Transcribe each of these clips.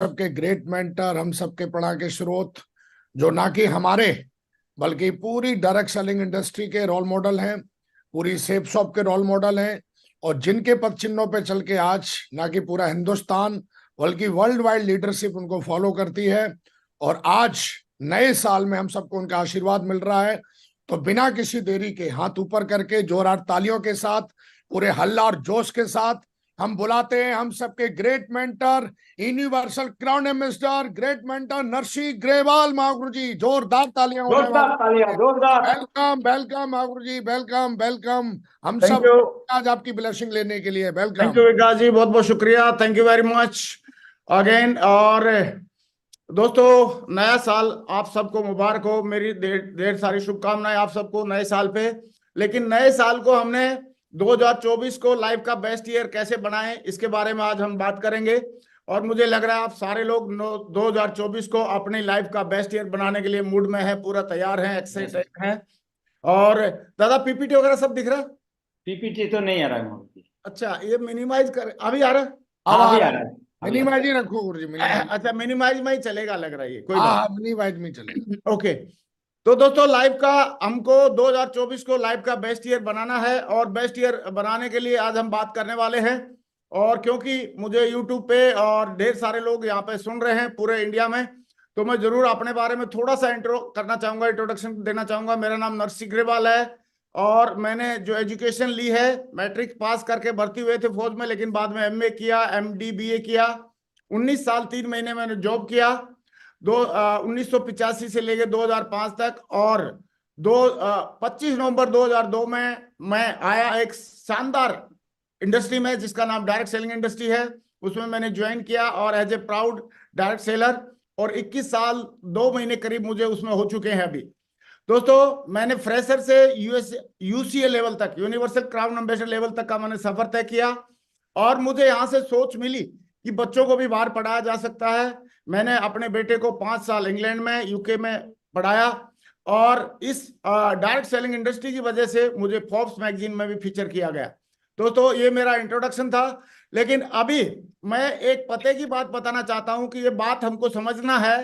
सबके great mentor, हम सबके पढ़ा के स्रोत, जो ना कि हमारे बल्कि पूरी डायरेक्ट सेलिंग इंडस्ट्री के रोल मॉडल हैं, पूरी सेफ शॉप के रोल मॉडल हैं, और जिनके पद चिन्हों पे चल के आज ना कि पूरा हिंदुस्तान बल्कि वर्ल्ड वाइड लीडरशिप उनको फॉलो करती है। और आज नए साल में हम सबको उनका आशीर्वाद मिल रहा है। तो बिना किसी देरी के हाथ ऊपर करके जोरदार तालियों के साथ, पूरे हल्ला और जोश के साथ हम बुलाते हैं हम सबके great mentor, universal crown ambassador, great mentor Narsi Grewal Mahaguru ji. जोरदार तालियां हो जाए जोरदार महागुरु तालियां, जी। जोरदार। Welcome welcome Mahaguru ji, welcome welcome. हम थैंक सब यू। आज आपकी ब्लेसिंग लेने के लिए thank welcome. You Vikas ji, बहुत बहुत शुक्रिया। Thank you very much again. और दोस्तों, नया साल आप सबको मुबारक हो। मेरी ढेर ढेर सारी शुभकामनाएं आप सबको नए साल पे। लेकिन नए साल को हमने 2024 को लाइफ का बेस्ट ईयर कैसे बनाएं, इसके बारे में आज हम बात करेंगे। और मुझे लग रहा है आप सारे लोग 2024 को अपनी लाइफ का बेस्ट ईयर बनाने के लिए मूड में हैं, पूरा तैयार हैं, एक्साइटेड हैं। और दादा, पीपीटी वगैरह सब दिख रहा? पीपीटी तो नहीं आ रहा है मोदी जी। अच्छा, ये मिनिमाइज कर, अभी आ रहा? अब हाँ, आ अभी रहा आ है। रहा है। अभी आ रहा मिनिमाइज ही रखो गुरु जी, मिनिमाइज। अच्छा, मिनिमाइज में ही चलेगा लग रहा है, ये कोई हाँ बात। हाँ, मिनिमाइज में चलेगा। ओके। तो दोस्तों, लाइव का हमको 2024 को लाइव का बेस्ट ईयर बनाना है, और बेस्ट ईयर बनाने के लिए आज हम बात करने वाले हैं। और क्योंकि मुझे यूट्यूब पे और ढेर सारे लोग यहाँ पे सुन रहे हैं पूरे इंडिया में, तो मैं जरूर अपने बारे में थोड़ा सा इंट्रो करना चाहूंगा, इंट्रोडक्शन देना चाहूंगा। मेरा नाम नरसी ग्रेवाल है, और मैंने जो एजुकेशन ली है, मैट्रिक पास करके भर्ती हुए थे फौज में, लेकिन बाद में एमए किया, एमडी बीए किया। 19 साल 3 महीने मैंने जॉब किया, 1985 से लेके 2005 तक। और 25 नवंबर 2002 में मैं आया एक शानदार इंडस्ट्री में जिसका नाम डायरेक्ट सेलिंग इंडस्ट्री है। उसमें मैंने ज्वाइन किया, और as a proud direct seller. और 21 साल 2 महीने करीब मुझे उसमें हो चुके हैं अभी। दोस्तों, मैंने फ्रेशर से यूसीए लेवल तक, यूनिवर्सल क्राउन एम्बेसडर लेवल तक का मैंने सफर तय किया। और मुझे यहाँ से सोच मिली कि बच्चों को भी बाहर पढ़ाया जा सकता है। मैंने अपने बेटे को 5 साल इंग्लैंड में, यूके में पढ़ाया। और इस डायरेक्ट सेलिंग इंडस्ट्री की वजह से मुझे फोर्ब्स मैगजीन में भी फीचर किया गया। दोस्तों, ये मेरा इंट्रोडक्शन था। लेकिन अभी मैं एक पते की बात बताना चाहता हूं कि ये बात हमको समझना है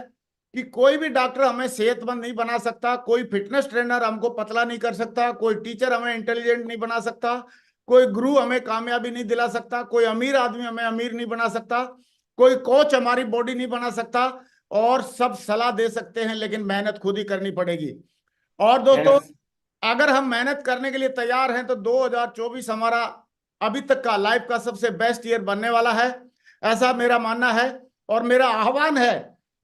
कि कोई भी डॉक्टर हमें सेहतमंद नहीं बना सकता, कोई फिटनेस ट्रेनर हमको पतला नहीं कर सकता, कोई टीचर हमें इंटेलिजेंट नहीं बना सकता, कोई गुरु हमें कामयाबी नहीं दिला सकता, कोई अमीर आदमी हमें अमीर नहीं बना सकता, कोई कोच हमारी बॉडी नहीं बना सकता। और सब सलाह दे सकते हैं, लेकिन मेहनत खुद ही करनी पड़ेगी। और दोस्तों, है। अगर हम मेहनत करने के लिए तैयार हैं तो 2024 हमारा अभी तक का लाइफ का सबसे बेस्ट ईयर बनने वाला है, ऐसा मेरा मानना है। और मेरा आह्वान है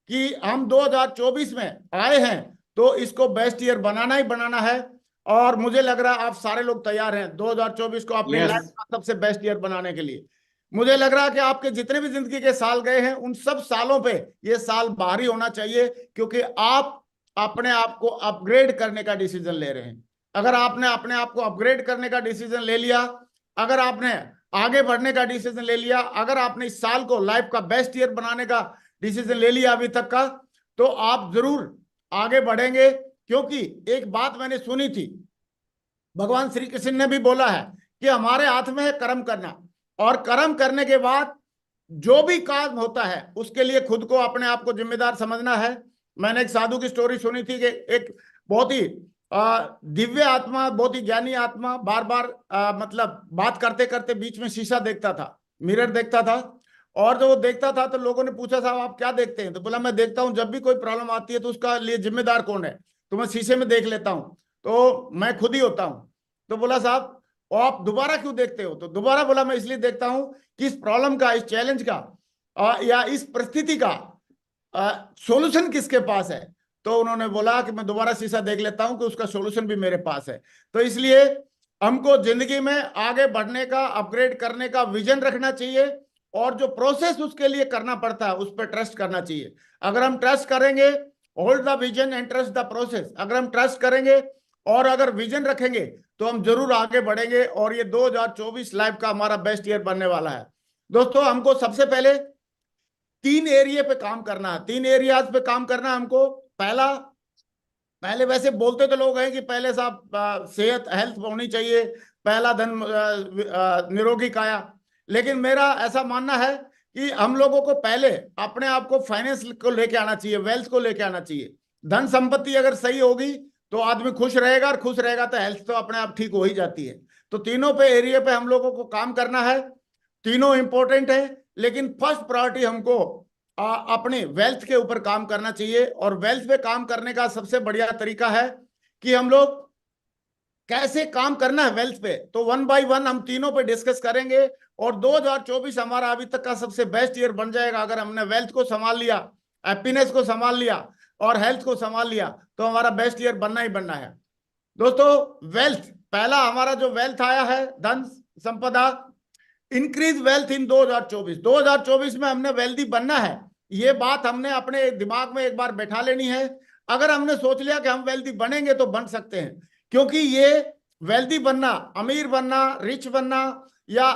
कि हम 2024 में आए हैं तो इसको बेस्ट ईयर बनाना ही बनाना है। और मुझे लग रहा है आप सारे लोग तैयार हैं 2024 को अपनी लाइफ यस। का सबसे बेस्ट ईयर बनाने के लिए। मुझे लग रहा है कि आपके जितने भी जिंदगी के साल गए हैं, उन सब सालों पे ये साल भारी होना चाहिए, क्योंकि आप अपने आप को अपग्रेड करने का डिसीजन ले रहे हैं। अगर आपने अपने आप को अपग्रेड करने का डिसीजन ले लिया, अगर आपने आगे बढ़ने का डिसीजन ले लिया, अगर आपने इस साल को लाइफ का बेस्ट ईयर बनाने का डिसीजन ले लिया अभी तक का, तो आप जरूर आगे बढ़ेंगे। क्योंकि एक बात मैंने सुनी थी, भगवान श्री कृष्ण ने भी बोला है कि हमारे हाथ में है कर्म करना, और कर्म करने के बाद जो भी काम होता है उसके लिए खुद को, अपने आप को जिम्मेदार समझना है। मैंने एक साधु की स्टोरी सुनी थी कि एक बहुत ही दिव्य आत्मा, बहुत ही ज्ञानी आत्मा बार बार मतलब बात करते करते बीच में शीशा देखता था, मिरर देखता था। और जब वो देखता था तो लोगों ने पूछा, साहब आप क्या देखते हैं? तो बोला, मैं देखता हूं जब भी कोई प्रॉब्लम आती है तो उसका लिए जिम्मेदार कौन है, तो मैं शीशे में देख लेता हूं, तो मैं खुद ही होता हूं। तो बोला, साहब आप दोबारा क्यों देखते हो? तो दोबारा बोला, मैं इसलिए देखता हूं कि इस प्रॉब्लम का, इस चैलेंज का या इस परिस्थिति का सॉल्यूशन किसके पास है। तो उन्होंने बोला कि मैं दोबारा शीशा देख लेता हूं कि उसका सॉल्यूशन भी मेरे पास है। तो इसलिए हमको जिंदगी में आगे बढ़ने का, अपग्रेड करने का विजन रखना चाहिए, और जो प्रोसेस उसके लिए करना पड़ता है उस पर ट्रस्ट करना चाहिए। अगर हम ट्रस्ट करेंगे, hold the vision and trust the process, अगर हम ट्रस्ट करेंगे और अगर विजन रखेंगे तो हम जरूर आगे बढ़ेंगे। और ये 2024 लाइफ का हमारा बेस्ट ईयर बनने वाला है। दोस्तों, हमको सबसे पहले 3 एरिया पे काम करना है, 3 एरियाज पे काम करना है हमको। पहला, पहले वैसे बोलते तो लोग हैं कि पहले साहब सेहत, हेल्थ होनी चाहिए, पहला धन निरोगी काया। लेकिन मेरा ऐसा मानना है कि हम लोगों को पहले अपने आप को फाइनेंस को लेके आना चाहिए, वेल्थ को लेके आना चाहिए। धन संपत्ति अगर सही होगी तो आदमी खुश रहेगा, और खुश रहेगा तो हेल्थ तो अपने आप ठीक हो ही जाती है। तो तीनों पे एरिया पे हम लोगों को काम करना है, तीनों इंपॉर्टेंट है, लेकिन फर्स्ट प्रायोरिटी हमको अपने वेल्थ के ऊपर काम करना चाहिए। और वेल्थ पे काम करने का सबसे बढ़िया तरीका है कि हम लोग कैसे काम करना है वेल्थ पे, तो वन बाय वन हम तीनों पे डिस्कस करेंगे। और 2024 हमारा अभी तक का सबसे बेस्ट ईयर बन जाएगा अगर हमने वेल्थ को संभाल लिया, हैप्पीनेस को संभाल लिया और हेल्थ को संभाल लिया, तो हमारा बेस्ट ईयर बनना ही बनना है। दोस्तों वेल्थ, पहला हमारा जो वेल्थ आया है, धन संपदा, इंक्रीज वेल्थ इन 2024 में हमने वेल्दी बनना है। ये बात हमने अपने दिमाग में एक बार बैठा लेनी है। अगर हमने सोच लिया कि हम वेल्दी बनेंगे तो बन सकते हैं, क्योंकि ये वेल्दी बनना, अमीर बनना, रिच बनना या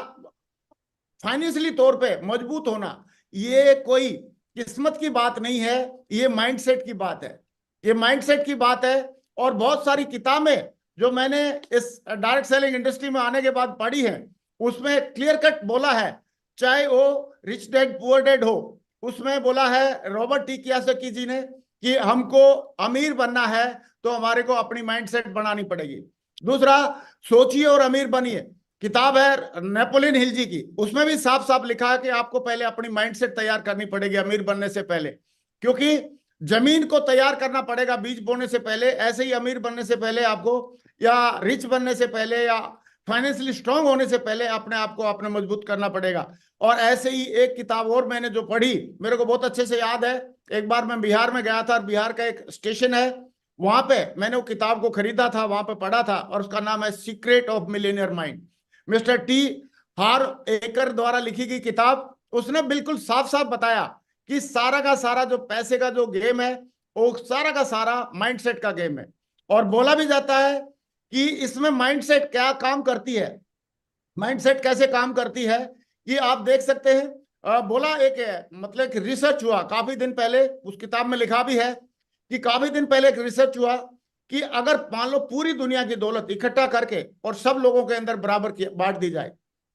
फाइनेंशियली तौर पे मजबूत होना, ये कोई किस्मत की बात नहीं है, ये माइंडसेट की बात है, ये माइंडसेट की बात है। और बहुत सारी किताबें जो मैंने इस डायरेक्ट सेलिंग इंडस्ट्री में आने के बाद पढ़ी है, उसमें क्लियर कट बोला है, चाहे वो रिच डैड पुअर डैड हो, उसमें बोला है रॉबर्ट टी कियोसाकी जी ने कि हमको अमीर बनना है तो हमारे को अपनी माइंडसेट बनानी पड़ेगी। दूसरा, सोचिए और अमीर बनिए, किताब है नेपोलियन हिल जी की, उसमें भी साफ साफ लिखा है कि आपको पहले अपनी माइंडसेट तैयार करनी पड़ेगी अमीर बनने से पहले, क्योंकि जमीन को तैयार करना पड़ेगा बीज बोने से पहले, ऐसे ही अमीर बनने से पहले आपको, या रिच बनने से पहले, या फाइनेंशियली स्ट्रांग होने से पहले अपने आप को अपने मजबूत करना पड़ेगा। और ऐसे ही एक किताब और मैंने जो पढ़ी, मेरे को बहुत अच्छे से याद है, एक बार मैं बिहार में गया था और बिहार का एक स्टेशन है, वहां पे मैंने वो किताब को खरीदा था, वहां पे पढ़ा था, और उसका नाम है secret of Millionaire mind, mister T हार एकर द्वारा लिखी गई किताब। उसने बिल्कुल साफ साफ बताया कि सारा का सारा जो पैसे का जो गेम है, वो सारा का सारा माइंडसेट का गेम है। और बोला भी जाता है कि इसमें माइंडसेट क्या काम करती है, माइंडसेट कैसे काम करती है, कि आप देख सकते हैं। बोला एक है, मतलब एक रिसर्च हुआ काफी दिन पहले, उस किताब में लिखा भी है कि काफी दिन पहले एक रिसर्च हुआ कि अगर मान लो पूरी दुनिया की दौलत इकट्ठा करके और सब लोगों के अंदर बराबर बांट दी जाए,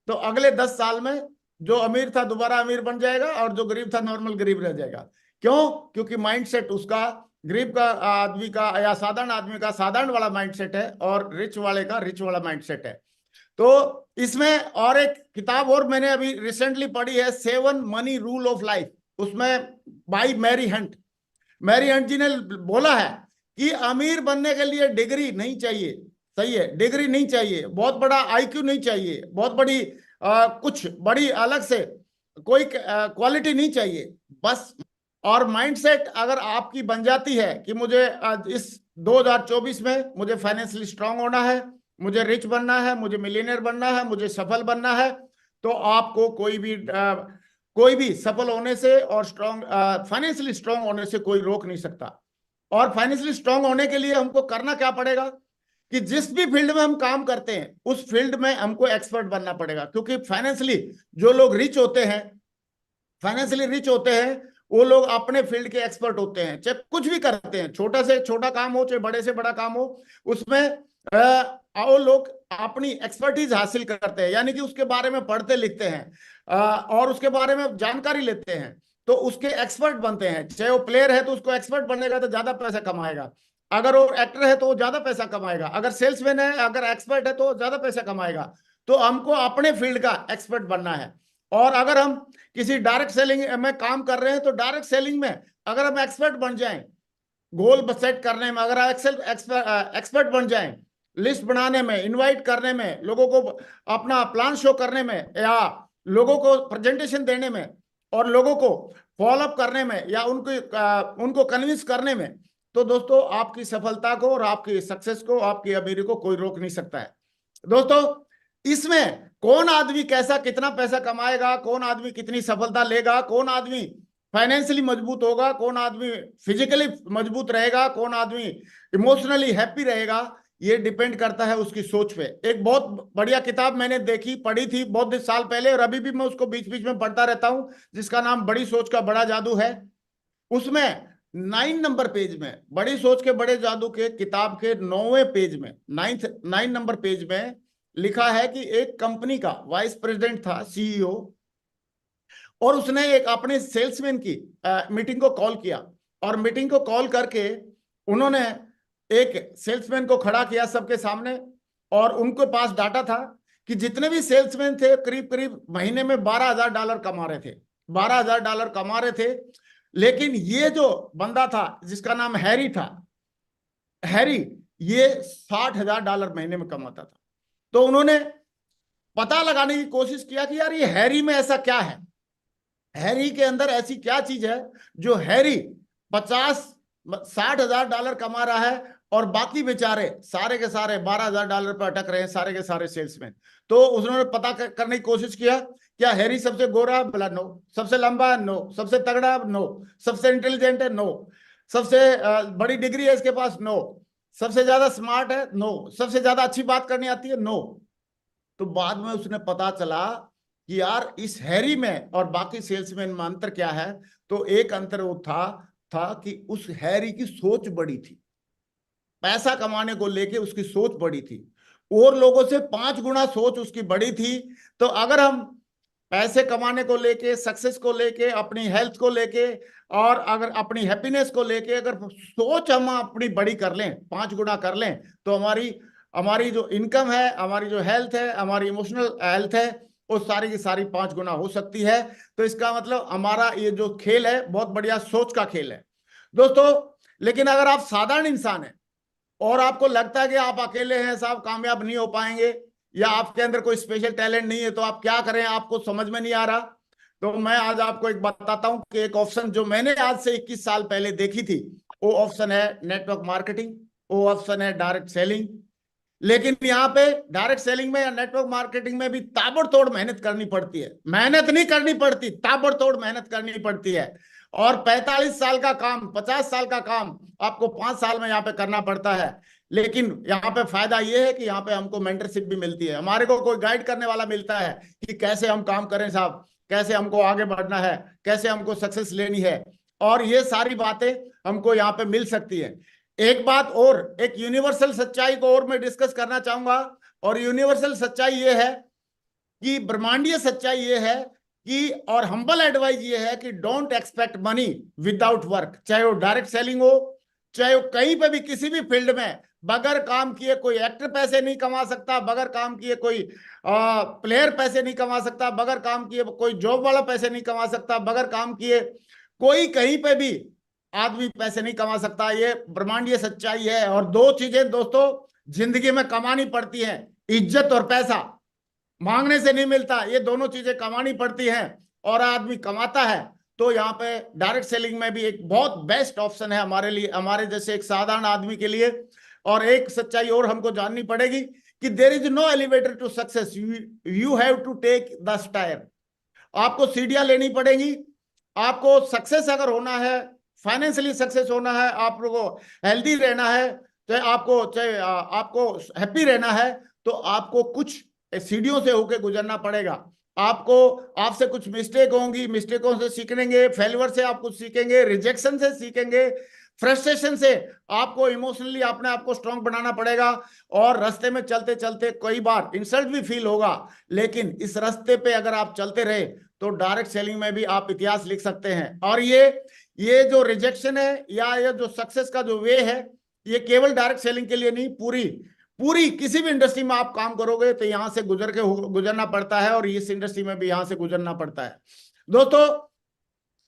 तो अगले 10 साल में जो अमीर था दोबारा अमीर बन जाएगा और जो गरीब था नॉर्मल गरीब रह जाएगा। क्यों? क्योंकि माइंडसेट उसका, गरीब का आदमी का या साधारण आदमी का साधारण वाला माइंडसेट है, और रिच वाले का रिच वाला माइंडसेट है। तो इसमें और एक किताब और मैंने अभी रिसेंटली पढ़ी है, 7 मनी रूल ऑफ लाइफ, उसमें by Mary Hunt, Mary Hunt ji ने बोला है कि अमीर बनने के लिए डिग्री नहीं चाहिए, सही है, डिग्री नहीं चाहिए, बहुत बड़ा आईक्यू नहीं चाहिए, बहुत बड़ी कुछ बड़ी अलग से कोई क्वालिटी नहीं चाहिए, बस। और माइंडसेट अगर आपकी बन जाती है कि मुझे इस 2024 में मुझे फाइनेंशियली स्ट्रांग होना है, मुझे रिच बनना है, मुझे मिलियनेयर बनना है, मुझे सफल बनना है, तो आपको कोई भी सफल होने से और स्ट्रांग फाइनेंशियली स्ट्रांग होने से कोई रोक नहीं सकता। और फाइनेंशियली स्ट्रांग होने के लिए हमको करना क्या पड़ेगा कि जिस भी फील्ड में हम काम करते हैं उस फील्ड में हमको एक्सपर्ट बनना पड़ेगा, क्योंकि फाइनेंशियली जो लोग रिच होते हैं, फाइनेंशियली रिच होते हैं, वो लोग अपने फील्ड के एक्सपर्ट होते हैं, चाहे कुछ भी करते हैं, छोटा से छोटा काम हो चाहे बड़े से बड़ा काम हो, उसमें वो लोग अपनी एक्सपर्टीज हासिल करते हैं, यानी कि उसके बारे में पढ़ते लिखते हैं और उसके बारे में जानकारी लेते हैं, तो उसके एक्सपर्ट बनते हैं। चाहे वो प्लेयर है तो उसको एक्सपर्ट बनेगा तो ज्यादा पैसा कमाएगा, अगर वो एक्टर है तो वो ज्यादा पैसा कमाएगा, अगर सेल्समैन है अगर एक्सपर्ट है तो ज्यादा पैसा कमाएगा। तो हमको अपने फील्ड का एक्सपर्ट बनना है। और अगर हम किसी डायरेक्ट सेलिंग में काम कर रहे हैं तो डायरेक्ट सेलिंग में अगर हम एक्सपर्ट बन जाएं, गोल सेट करने में अगर एक्सपर्ट बन जाएं, लिस्ट बनाने में, इनवाइट करने में, लोगों को अपना प्लान शो करने में, या लोगों को प्रेजेंटेशन देने में, और लोगों को फॉलोअप करने में, या उनको कन्विंस करने में, तो दोस्तों आपकी सफलता को और आपकी सक्सेस को, आपकी अमीरी को कोई रोक नहीं सकता है। दोस्तों इसमें कौन आदमी कैसा कितना पैसा कमाएगा, कौन आदमी कितनी सफलता लेगा, कौन आदमी फाइनेंशियली मजबूत होगा, कौन आदमी फिजिकली मजबूत रहेगा, कौन आदमी इमोशनली हैप्पी रहेगा, ये डिपेंड करता है उसकी सोच पे। एक बहुत बढ़िया किताब मैंने पढ़ी थी बहुत साल पहले, और अभी भी मैं उसको बीच बीच में पढ़ता रहता हूं, जिसका नाम बड़ी सोच का बड़ा जादू है। उसमें 9 नंबर पेज में, बड़ी सोच के बड़े जादू के किताब के 9वें पेज में, 9 नंबर पेज में लिखा है कि एक कंपनी का वाइस प्रेसिडेंट था, सीईओ, और उसने एक अपने सेल्समैन की मीटिंग को कॉल किया, और मीटिंग को कॉल करके उन्होंने एक सेल्समैन को खड़ा किया सबके सामने, और उनके पास डाटा था कि जितने भी सेल्समैन थे करीब करीब महीने में $12,000 कमा रहे थे, $12,000 कमा रहे थे। लेकिन ये जो बंदा था जिसका नाम हैरी था, हैरी ये $60,000 महीने में कमाता था। तो उन्होंने पता लगाने की कोशिश किया कि यार ये हैरी में ऐसा क्या है, हैरी के अंदर ऐसी क्या चीज है जो हैरी 50-60 हजार $60 कमा रहा है और बाकी बेचारे सारे के सारे $12,000 पर अटक रहे हैं, सारे के सारे सेल्समैन। तो उन्होंने पता करने की कोशिश किया, क्या हैरी सबसे गोरा? बोला नो। सबसे लंबा? नो। सबसे तगड़ा? नो। सबसे इंटेलिजेंट है? नो। सबसे बड़ी डिग्री है इसके पास? नो। सबसे ज्यादा स्मार्ट है? नो। सबसे ज्यादा अच्छी बात करनी आती है? नो। तो बाद में उसने पता चला कि यार इस हैरी में और बाकी सेल्समैन में अंतर क्या है। तो एक अंतर वो था कि उस हैरी की सोच बड़ी थी, पैसा कमाने को लेके उसकी सोच बड़ी थी, और लोगों से 5 गुना सोच उसकी बड़ी थी। तो अगर हम पैसे कमाने को लेके, सक्सेस को लेके, अपनी हेल्थ को लेके, और अगर अपनी हैप्पीनेस को लेके अगर सोच हम अपनी बड़ी कर लें, 5 गुना कर लें, तो हमारी जो इनकम है, हमारी जो हेल्थ है, हमारी इमोशनल हेल्थ है, वो सारी की सारी 5 गुना हो सकती है। तो इसका मतलब हमारा ये जो खेल है बहुत बढ़िया सोच का खेल है दोस्तों। लेकिन अगर आप साधारण इंसान हैं और आपको लगता है कि आप अकेले हैं, साहब कामयाब नहीं हो पाएंगे, या आपके अंदर कोई स्पेशल टैलेंट नहीं है, तो आप क्या करें, आपको समझ में नहीं आ रहा, तो मैं आज आपको एक बताता हूं कि एक ऑप्शन जो मैंने आज से 21 साल पहले देखी थी, वो ऑप्शन है नेटवर्क मार्केटिंग, वो ऑप्शन है डायरेक्ट सेलिंग। लेकिन यहाँ पे डायरेक्ट सेलिंग में या नेटवर्क मार्केटिंग में भी ताबड़तोड़ मेहनत करनी पड़ती है। मेहनत नहीं करनी पड़ती, ताबड़तोड़ मेहनत करनी पड़ती है। और 45 साल का काम, 50 साल का काम आपको 5 साल में यहाँ पे करना पड़ता है। लेकिन यहाँ पे फायदा ये है कि यहाँ पे हमको मेंटरशिप भी मिलती है, हमारे को कोई गाइड करने वाला मिलता है कि कैसे हम काम करें साहब, कैसे हमको आगे बढ़ना है, कैसे हमको सक्सेस लेनी है, और ये सारी बातें हमको यहाँ पे मिल सकती है। एक बात और, एक यूनिवर्सल सच्चाई को और मैं डिस्कस करना चाहूंगा, और यूनिवर्सल सच्चाई ये है कि ब्रह्मांडीय सच्चाई ये है कि, और हम्बल एडवाइस ये है कि don't expect money without work. चाहे वो डायरेक्ट सेलिंग हो, चाहे वो कहीं पे भी किसी भी फील्ड में, बगैर काम किए कोई एक्टर पैसे नहीं कमा सकता, बगैर काम किए कोई प्लेयर पैसे नहीं कमा सकता, बगैर काम किए कोई जॉब वाला पैसे नहीं कमा सकता, बगैर काम किए कोई कहीं पे भी आदमी पैसे नहीं कमा सकता। ये ब्रह्मांडीय सच्चाई है। और 2 चीजें दोस्तों जिंदगी में कमानी पड़ती हैं, इज्जत और पैसा, मांगने से नहीं मिलता, ये दोनों चीजें कमानी पड़ती हैं, और आदमी कमाता है। तो यहाँ पे डायरेक्ट सेलिंग में भी एक बहुत बेस्ट ऑप्शन है हमारे लिए, हमारे जैसे एक साधारण आदमी के लिए। और एक सच्चाई और हमको जाननी पड़ेगी कि there is no elevator to success, you have to take the stair. आपको सीढ़ियां लेनी पड़ेगी। आपको सक्सेस अगर होना है, फाइनेंशियली सक्सेस होना है, आप लोगों को हेल्दी रहना है, चाहे आपको हैप्पी रहना है, तो आपको कुछ सीढ़ियों से होकर गुजरना पड़ेगा। आपसे कुछ मिस्टेक होंगी, मिस्टेकों से सीखेंगे, फेलियर से आप कुछ सीखेंगे, रिजेक्शन से सीखेंगे, फ्रस्ट्रेशन से आपको इमोशनली अपने आप को स्ट्रांग बनाना पड़ेगा। और रास्ते में चलते चलते कई बार इंसल्ट भी फील होगा, लेकिन इस रास्ते पे अगर आप चलते रहे तो डायरेक्ट सेलिंग में भी आप इतिहास लिख सकते हैं। और ये जो रिजेक्शन है या ये जो सक्सेस का जो वे है, ये केवल डायरेक्ट सेलिंग के लिए नहीं, पूरी किसी भी इंडस्ट्री में आप काम करोगे तो यहां से गुजरना पड़ता है, और इस इंडस्ट्री में भी यहां से गुजरना पड़ता है दोस्तों।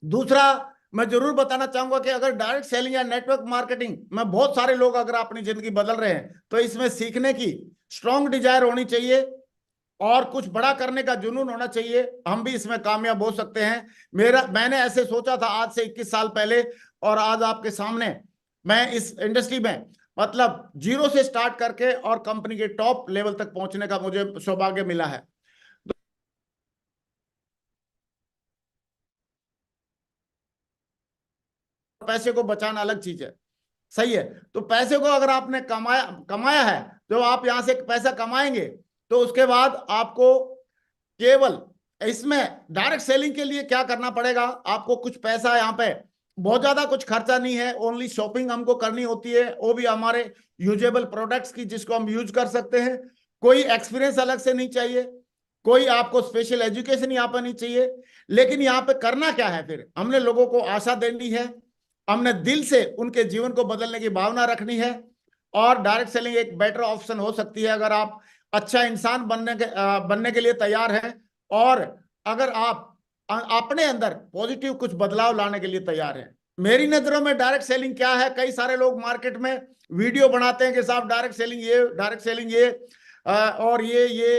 दूसरा मैं जरूर बताना चाहूंगा कि अगर डायरेक्ट सेलिंग या नेटवर्क मार्केटिंग में बहुत सारे लोग अगर अपनी जिंदगी बदल रहे हैं, तो इसमें सीखने की स्ट्रॉन्ग डिजायर होनी चाहिए और कुछ बड़ा करने का जुनून होना चाहिए। हम भी इसमें कामयाब हो सकते हैं। मैंने ऐसे सोचा था आज से 21 साल पहले, और आज आपके सामने मैं इस इंडस्ट्री में मतलब 0 से स्टार्ट करके और कंपनी के टॉप लेवल तक पहुंचने का मुझे सौभाग्य मिला है। पैसे को बचाना अलग चीज है, सही है। तो पैसे को अगर आपने कमाया है, तो आप यहां से पैसा कमाएंगे, तो उसके बाद आपको केवल इसमें डायरेक्ट सेलिंग के लिए क्या करना पड़ेगा, आपको कुछ पैसा यहाँ पे, बहुत ज्यादा कुछ खर्चा नहीं है, ओनली शॉपिंग हमको करनी होती है, वो भी हमारे यूजेबल प्रोडक्ट्स की जिसको हम यूज कर सकते हैं। कोई एक्सपीरियंस अलग से नहीं चाहिए, कोई आपको स्पेशल एजुकेशन यहाँ पर नहीं चाहिए। लेकिन यहाँ पे करना क्या है, फिर हमने लोगों को आशा देनी है, हमने दिल से उनके जीवन को बदलने की भावना रखनी है। और डायरेक्ट सेलिंग एक बेटर ऑप्शन हो सकती है अगर आप अच्छा इंसान बनने के लिए तैयार हैं, और अगर आप अपने अंदर पॉजिटिव कुछ बदलाव लाने के लिए तैयार हैं। मेरी नजरों में डायरेक्ट सेलिंग क्या है, कई सारे लोग मार्केट में वीडियो बनाते हैं कि साहब डायरेक्ट सेलिंग ये और ये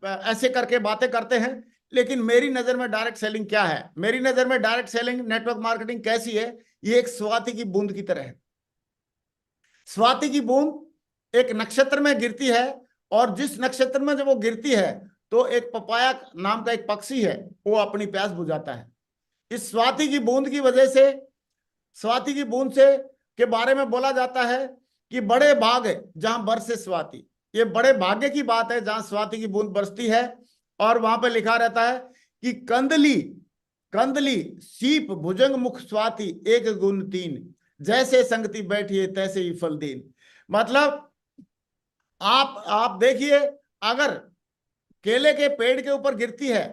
ऐसे करके बातें करते हैं। लेकिन मेरी नजर में डायरेक्ट सेलिंग क्या है, मेरी नजर में डायरेक्ट सेलिंग नेटवर्क मार्केटिंग कैसी है, ये एक स्वाति की बूंद की तरह है। स्वाति की बूंद एक नक्षत्र में गिरती है, और जिस नक्षत्र में जब वो गिरती है तो एक पपाया नाम का एक पक्षी है, वो अपनी प्यास बुझाता है। इस स्वाति की बूंद की वजह से, स्वाति की बूंद से के बारे में बोला जाता है कि बड़े भाग जहां बरसे स्वाति, ये बड़े भाग्य की बात है जहां स्वाति की बूंद बरसती है। और वहां पे लिखा रहता है कि कंदली कंदली सीप भुजंग मुख स्वाति एक गुण तीन, जैसे संगति बैठिए तैसे ही फल दीन। मतलब आप देखिए, अगर केले के पेड़ के ऊपर गिरती है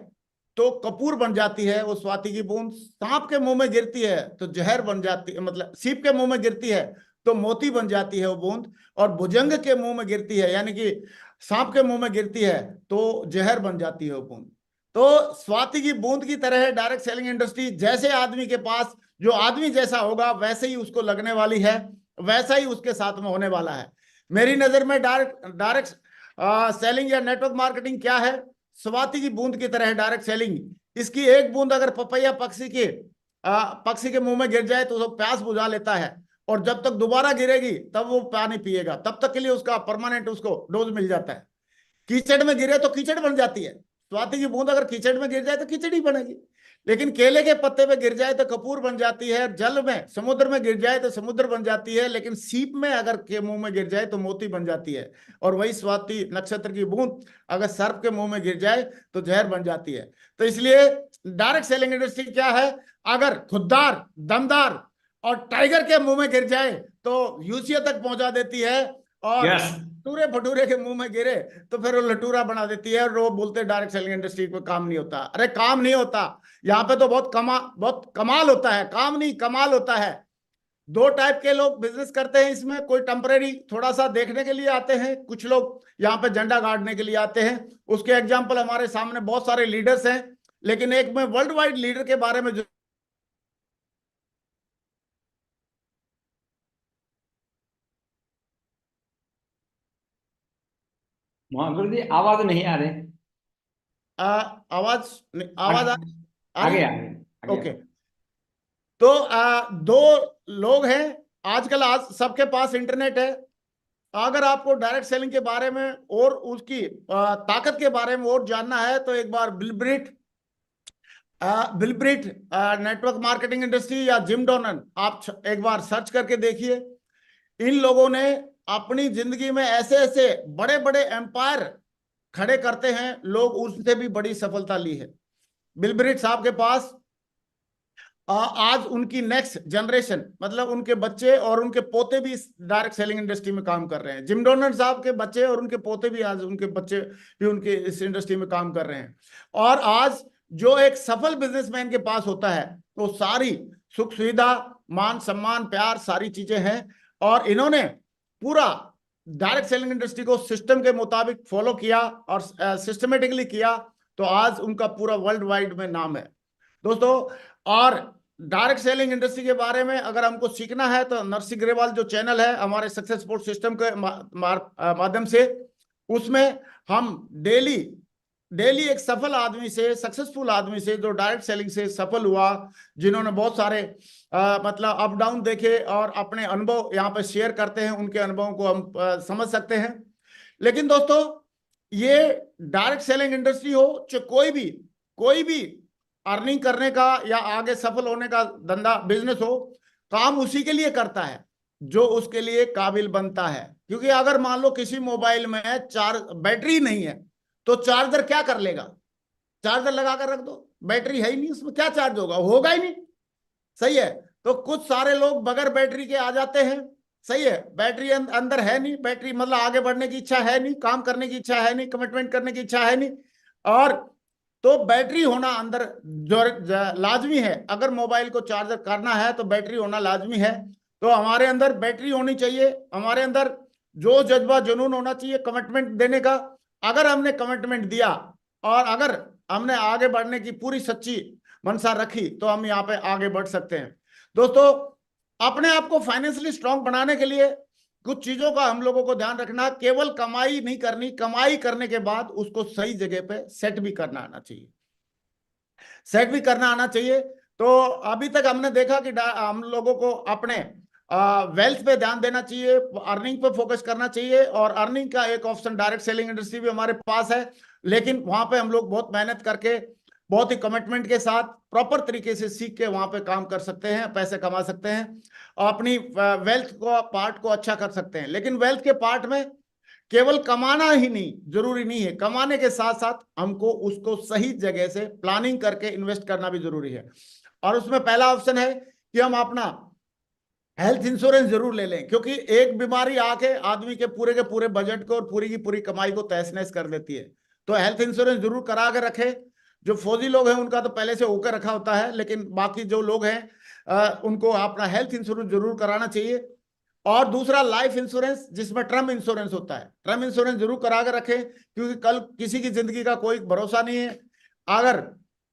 तो कपूर बन जाती है वो स्वाति की बूंद, सांप के मुंह में गिरती है तो जहर बन जाती है, मतलब सीप के मुंह में गिरती है तो मोती बन जाती है वो बूंद, और भुजंग के मुंह में गिरती है यानी कि सांप के मुंह में गिरती है तो जहर बन जाती है वो बूंद। तो स्वाति की बूंद की तरह है डायरेक्ट सेलिंग इंडस्ट्री। जैसे आदमी के पास, जो आदमी जैसा होगा वैसे ही उसको लगने वाली है, वैसा ही उसके साथ में होने वाला है। मेरी नजर में डायरेक्ट सेलिंग या नेटवर्क मार्केटिंग क्या है, स्वाति की बूंद की तरह है डायरेक्ट सेलिंग। इसकी एक बूंद अगर पपैया पक्षी के मुंह में गिर जाए तो प्यास बुझा लेता है, और जब तक दोबारा गिरेगी तब वो पानी पिएगा, तब तक के लिए उसका परमानेंट उसको डोज मिल जाता है। कीचड़ में गिरे तो कीचड़ बन जाती है, स्वाति की बूंद अगर कीचड़ में गिर जाए तो कीचड़ ही बनेगी। लेकिन केले के पत्ते पे गिर जाए तो कपूर बन जाती है, जल में समुद्र में गिर जाए तो समुद्र बन जाती है, लेकिन सीप में अगर के मुंह में गिर जाए तो मोती बन जाती है। और वही स्वाति नक्षत्र की बूंद अगर सर्प के मुंह में गिर जाए तो जहर बन जाती है। तो इसलिए डायरेक्ट सेलिंग इंडस्ट्री क्या है, अगर खुददार, दमदार और टाइगर के मुंह में गिर जाए तो यूसीए तक पहुंचा देती है, और टूरे भटूरे के मुंह में गिरे तो फिर वो लटूरा बना देती है, और वो बोलते डायरेक्ट सेलिंग इंडस्ट्री को काम नहीं होता। अरे काम नहीं होता, यहाँ पे तो बहुत कमाल होता है, काम नहीं कमाल होता है। दो टाइप के लोग बिजनेस करते हैं इसमें, कोई टेम्परेरी थोड़ा सा देखने के लिए आते हैं, कुछ लोग यहाँ पे झंडा गाड़ने के लिए आते हैं। उसके एग्जाम्पल हमारे सामने बहुत सारे लीडर्स हैं, लेकिन एक मैं वर्ल्ड वाइड लीडर के बारे में महागुरु जी आवाज नहीं आ रही। आवाज आवाज आगे आगे ओके। तो दो लोग हैं आजकल, आज सबके पास इंटरनेट है। अगर आपको डायरेक्ट सेलिंग के बारे में और उसकी ताकत के बारे में और जानना है तो एक बार बिलब्रिट नेटवर्क मार्केटिंग इंडस्ट्री या जिम डोनन आप एक बार सर्च करके देखिए। इन लोगों ने अपनी जिंदगी में ऐसे ऐसे बड़े बड़े एम्पायर खड़े करते हैं, लोग उससे भी बड़ी सफलता ली है। बिलब्रिट साहब के पास आज उनकी नेक्स्ट जनरेशन, मतलब उनके बच्चे और उनके पोते भी इस डायरेक्ट सेलिंग इंडस्ट्री में काम कर रहे हैं। जिम डोनर साहब के बच्चे और उनके पोते भी, आज उनके बच्चे भी उनके इस इंडस्ट्री में काम कर रहे हैं। और आज जो एक सफल बिजनेसमैन के पास होता है वो सारी सुख सुविधा, मान सम्मान, प्यार, सारी चीजें हैं। और इन्होंने पूरा डायरेक्ट सेलिंग इंडस्ट्री को सिस्टम के मुताबिक फॉलो किया और सिस्टमेटिकली किया, तो आज उनका पूरा वर्ल्ड वाइड में नाम है दोस्तों। और डायरेक्ट सेलिंग इंडस्ट्री के बारे में अगर हमको सीखना है तो नरसी ग्रेवाल जो चैनल है हमारे सक्सेस सपोर्ट सिस्टम के माध्यम से, उसमें हम डेली एक सफल आदमी से, सक्सेसफुल आदमी से जो डायरेक्ट सेलिंग से सफल हुआ, जिन्होंने बहुत सारे मतलब अप डाउन देखे और अपने अनुभव यहाँ पे शेयर करते हैं, उनके अनुभवों को हम समझ सकते हैं। लेकिन दोस्तों, ये डायरेक्ट सेलिंग इंडस्ट्री हो चाहे कोई भी अर्निंग करने का या आगे सफल होने का धंधा बिजनेस हो, काम उसी के लिए करता है जो उसके लिए काबिल बनता है। क्योंकि अगर मान लो किसी मोबाइल में बैटरी नहीं है तो चार्जर क्या कर लेगा, चार्जर लगा कर रख दो, बैटरी है ही नहीं उसमें, क्या चार्ज होगा ही नहीं। सही है। तो कुछ सारे लोग बगैर बैटरी के आ जाते हैं, सही है, बैटरी अंदर है नहीं, बैटरी मतलब आगे बढ़ने की इच्छा है नहीं, काम करने की इच्छा है नहीं, कमिटमेंट करने की इच्छा है नहीं, और तो बैटरी होना अंदर जो लाजमी है। अगर मोबाइल को चार्ज करना है तो बैटरी होना लाजमी है। तो हमारे अंदर बैटरी होनी चाहिए, हमारे अंदर जो जज्बा जुनून होना चाहिए कमिटमेंट देने का। अगर हमने कमिटमेंट दिया और अगर हमने आगे बढ़ने की पूरी सच्ची मनसा रखी तो हम यहाँ पे आगे बढ़ सकते हैं। दोस्तों, अपने आप को फाइनेंशियली स्ट्रांग बनाने के लिए कुछ चीजों का हम लोगों को ध्यान रखना। केवल कमाई नहीं करनी, कमाई करने के बाद उसको सही जगह पे सेट भी करना आना चाहिए, सेट भी करना आना चाहिए। तो अभी तक हमने देखा कि हम लोगों को अपने वेल्थ पे ध्यान देना चाहिए, अर्निंग पे फोकस करना चाहिए। और अर्निंग का एक ऑप्शन डायरेक्ट सेलिंग इंडस्ट्री भी हमारे पास है, लेकिन वहां पे हम लोग बहुत मेहनत करके, बहुत ही कमिटमेंट के साथ, प्रॉपर तरीके से सीख के वहां पे काम कर सकते हैं, पैसे कमा सकते हैं, अपनी वेल्थ को पार्ट को अच्छा कर सकते हैं। लेकिन वेल्थ के पार्ट में केवल कमाना ही नहीं जरूरी नहीं है, कमाने के साथ साथ हमको उसको सही जगह से प्लानिंग करके इन्वेस्ट करना भी जरूरी है। और उसमें पहला ऑप्शन है कि हम अपना हेल्थ इंश्योरेंस जरूर ले लें, क्योंकि एक बीमारी आके आदमी के पूरे बजट को और पूरी की पूरी कमाई को तहस नहस कर देती है। तो हेल्थ इंश्योरेंस जरूर करा के रखें। जो फौजी लोग हैं उनका तो पहले से होकर रखा होता है, लेकिन बाकी जो लोग हैं उनको अपना हेल्थ इंश्योरेंस जरूर कराना चाहिए। और दूसरा लाइफ इंश्योरेंस, जिसमें टर्म इंश्योरेंस होता है, टर्म इंश्योरेंस जरूर करा के रखें, क्योंकि कल किसी की जिंदगी का कोई भरोसा नहीं है। अगर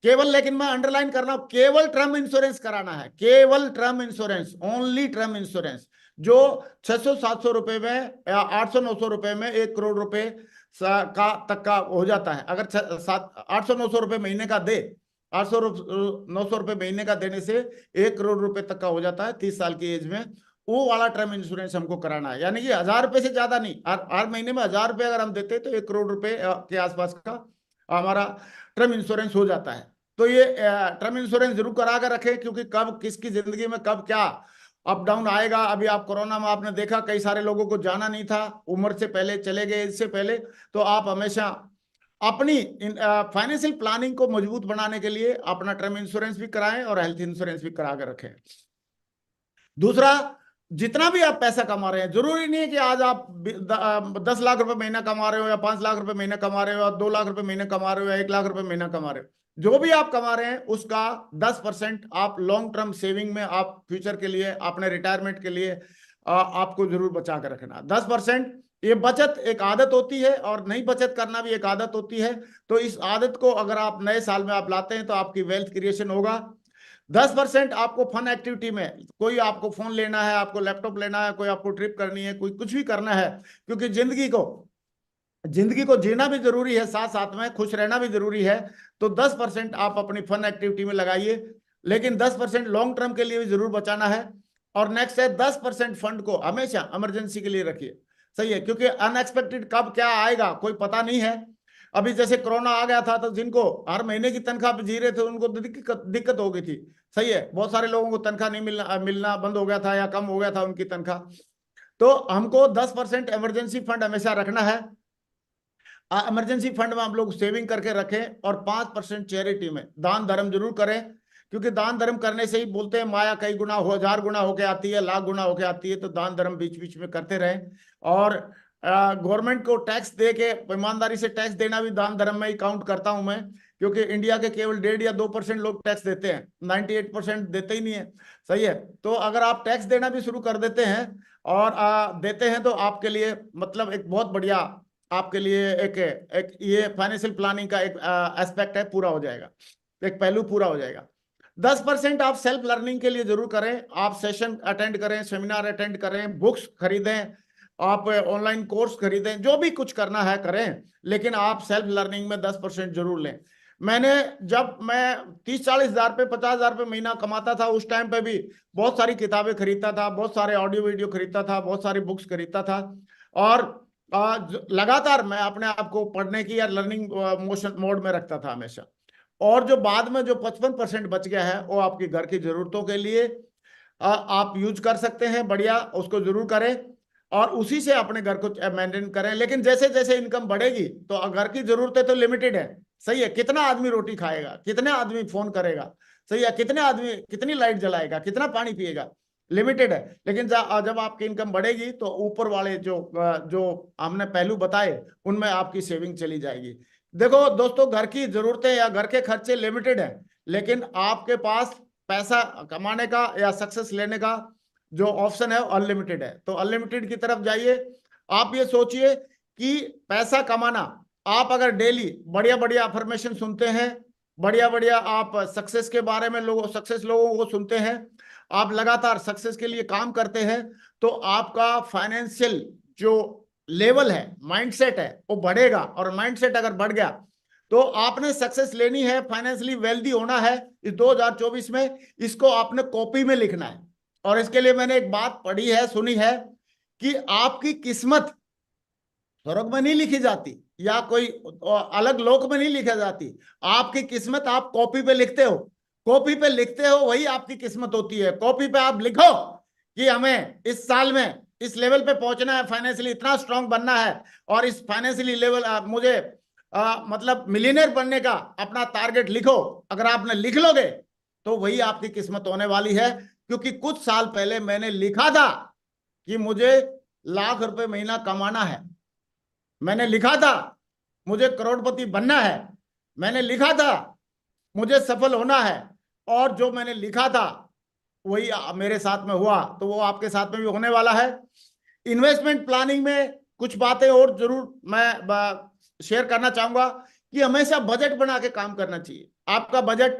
केवल, लेकिन मैं अंडरलाइन कर रहा हूं, केवल टर्म इंश्योरेंस कराना है, केवल term insurance, only term insurance, जो 600-700 रुपए में या 800-900 रुपए में 1 करोड़ रुपए का तक का हो जाता है। अगर 800-900 रुपए महीने का दे, 800-900 रुपए महीने का देने से 1 करोड़ रुपए तक का हो जाता है 30 साल की एज में। वो वाला टर्म इंश्योरेंस हमको कराना है, यानी कि 1000 रुपए से ज्यादा नहीं, हर महीने में 1000 रुपए अगर हम देते तो 1 करोड़ रुपए के आसपास का हमारा टर्म इंश्योरेंस हो जाता है। तो ये टर्म इंश्योरेंस जरूर करा कर रखें, क्योंकि कब किसकी जिंदगी में कब क्या अप डाउन आएगा। अभी आप कोरोना में आपने देखा कई सारे लोगों को जाना नहीं था, उम्र से पहले चले गए, इससे पहले। तो आप हमेशा अपनी फाइनेंशियल प्लानिंग को मजबूत बनाने के लिए अपना टर्म इंश्योरेंस भी कराएं और हेल्थ इंश्योरेंस भी करा कर रखें। दूसरा, जितना भी आप पैसा कमा रहे हैं, जरूरी नहीं है कि आज आप 10 लाख रुपए महीना कमा रहे हो या 5 लाख रुपए महीना कमा रहे हो या 2 लाख रुपए महीना कमा रहे हो या 1 लाख रुपए महीना कमा रहे हो। जो भी आप कमा रहे हैं उसका 10% आप लॉन्ग टर्म सेविंग में, आप फ्यूचर के लिए, अपने रिटायरमेंट के लिए आपको जरूर बचा कर रखना। 10% ये बचत एक आदत होती है और नई बचत करना भी एक आदत होती है। तो इस आदत को अगर आप नए साल में आप लाते हैं तो आपकी वेल्थ क्रिएशन होगा। 10% आपको फन एक्टिविटी में, कोई आपको फोन लेना है, आपको लैपटॉप लेना है, कोई आपको ट्रिप करनी है, कोई कुछ भी करना है, क्योंकि जिंदगी को जीना भी जरूरी है, साथ साथ में खुश रहना भी जरूरी है। तो 10% आप अपनी फन एक्टिविटी में लगाइए, लेकिन 10% लॉन्ग टर्म के लिए भी जरूर बचाना है। और नेक्स्ट है 10% फंड को हमेशा इमरजेंसी के लिए रखिए। सही है, क्योंकि अनएक्सपेक्टेड कब क्या आएगा कोई पता नहीं है। अभी जैसे कोरोना आ गया था तो जिनको हर महीने की तनख्वाह पे जी रहे थे उनको दिक्कत हो गई थी। सही है, बहुत सारे लोगों को तनख्वाह नहीं मिलना बंद हो गया था या कम हो गया था उनकी तनख्वाह। तो हमको 10% इमरजेंसी फंड हमेशा रखना है। इमरजेंसी फंड में हम लोग सेविंग करके रखें और 5% चैरिटी में दान धर्म जरूर करें, क्योंकि दान धर्म करने से ही बोलते हैं माया कई गुना 1000 गुना होके आती है, लाख गुना होके आती है। तो दान धर्म बीच बीच में करते रहें। और गवर्नमेंट को टैक्स दे के, ईमानदारी से टैक्स देना भी दान धर्म में ही काउंट करता हूं मैं, क्योंकि इंडिया के केवल 1.5 या 2% लोग टैक्स देते हैं, 98% देते ही नहीं है। सही है, तो अगर आप टैक्स देना भी शुरू कर देते हैं और देते हैं तो आपके लिए मतलब एक बहुत बढ़िया, आपके लिए एक ये फाइनेंशियल प्लानिंग का एक एस्पेक्ट है, पूरा हो जाएगा, एक पहलू पूरा हो जाएगा। 10% आप सेल्फ लर्निंग के लिए जरूर करें। आप सेशन अटेंड करें, सेमिनार अटेंड करें, बुक्स खरीदें, आप ऑनलाइन कोर्स खरीदें, जो भी कुछ करना है करें, लेकिन आप सेल्फ लर्निंग में 10% जरूर लें। जब मैं 30-40 हजार पे 50 हजार पे महीना कमाता था, उस टाइम पे भी बहुत सारी किताबें खरीदता था, बहुत सारे ऑडियो वीडियो खरीदता था, बहुत सारी बुक्स खरीदता था, और लगातार मैं अपने आप को पढ़ने की या लर्निंग मोशन मोड में रखता था हमेशा। और जो बाद में जो 55% बच गया है वो आपकी घर की जरूरतों के लिए आप यूज कर सकते हैं। बढ़िया, उसको जरूर करें और उसी से अपने घर को मेंटेन करें। लेकिन जैसे जैसे इनकम बढ़ेगी तो घर की जरूरतें तो लिमिटेड है। सही है, कितना आदमी रोटी खाएगा, कितने आदमी फोन करेगा, सही है, कितने आदमी कितनी लाइट जलाएगा, कितना पानी पिएगा, लिमिटेड है। लेकिन जब आपकी इनकम बढ़ेगी तो ऊपर वाले जो हमने पहलू बताए उनमें आपकी सेविंग चली जाएगी। देखो दोस्तों, घर की जरूरतें या घर के खर्चे लिमिटेड है, लेकिन आपके पास पैसा कमाने का या सक्सेस लेने का जो ऑप्शन है अनलिमिटेड है। तो अनलिमिटेड की तरफ जाइए। आप ये सोचिए कि पैसा कमाना, आप अगर डेली बढ़िया बढ़िया अफर्मेशन सुनते हैं, बढ़िया बढ़िया आप सक्सेस के बारे में सक्सेस लोगों को सुनते हैं, आप लगातार सक्सेस के लिए काम करते हैं, तो आपका फाइनेंशियल जो लेवल है, माइंडसेट है, वो बढ़ेगा। और माइंडसेट अगर बढ़ गया तो आपने सक्सेस लेनी है, फाइनेंशियली वेल्दी होना है इस 2024 में, इसको आपने कॉपी में लिखना है। और इसके लिए मैंने एक बात पढ़ी है, सुनी है कि आपकी किस्मत स्वर्ग में नहीं लिखी जाती या कोई अलग लोक में नहीं लिखी जाती। आपकी किस्मत आप कॉपी पे लिखते हो, कॉपी पे लिखते हो, वही आपकी किस्मत होती है। कॉपी पे आप लिखो कि हमें इस साल में इस लेवल पे पहुंचना है, फाइनेंशियली इतना स्ट्रांग बनना है, और इस फाइनेंशियली लेवल मुझे मतलब मिलियनेयर बनने का अपना टारगेट लिखो। अगर आपने लिख लोगे तो वही आपकी किस्मत होने वाली है। क्योंकि कुछ साल पहले मैंने लिखा था कि मुझे लाख रुपए महीना कमाना है, मैंने लिखा था मुझे करोड़पति बनना है, मैंने लिखा था मुझे सफल होना है, और जो मैंने लिखा था वही मेरे साथ में हुआ, तो वो आपके साथ में भी होने वाला है। इन्वेस्टमेंट प्लानिंग में कुछ बातें और जरूर मैं शेयर करना चाहूंगा कि हमेशा बजट बना के काम करना चाहिए। आपका बजट,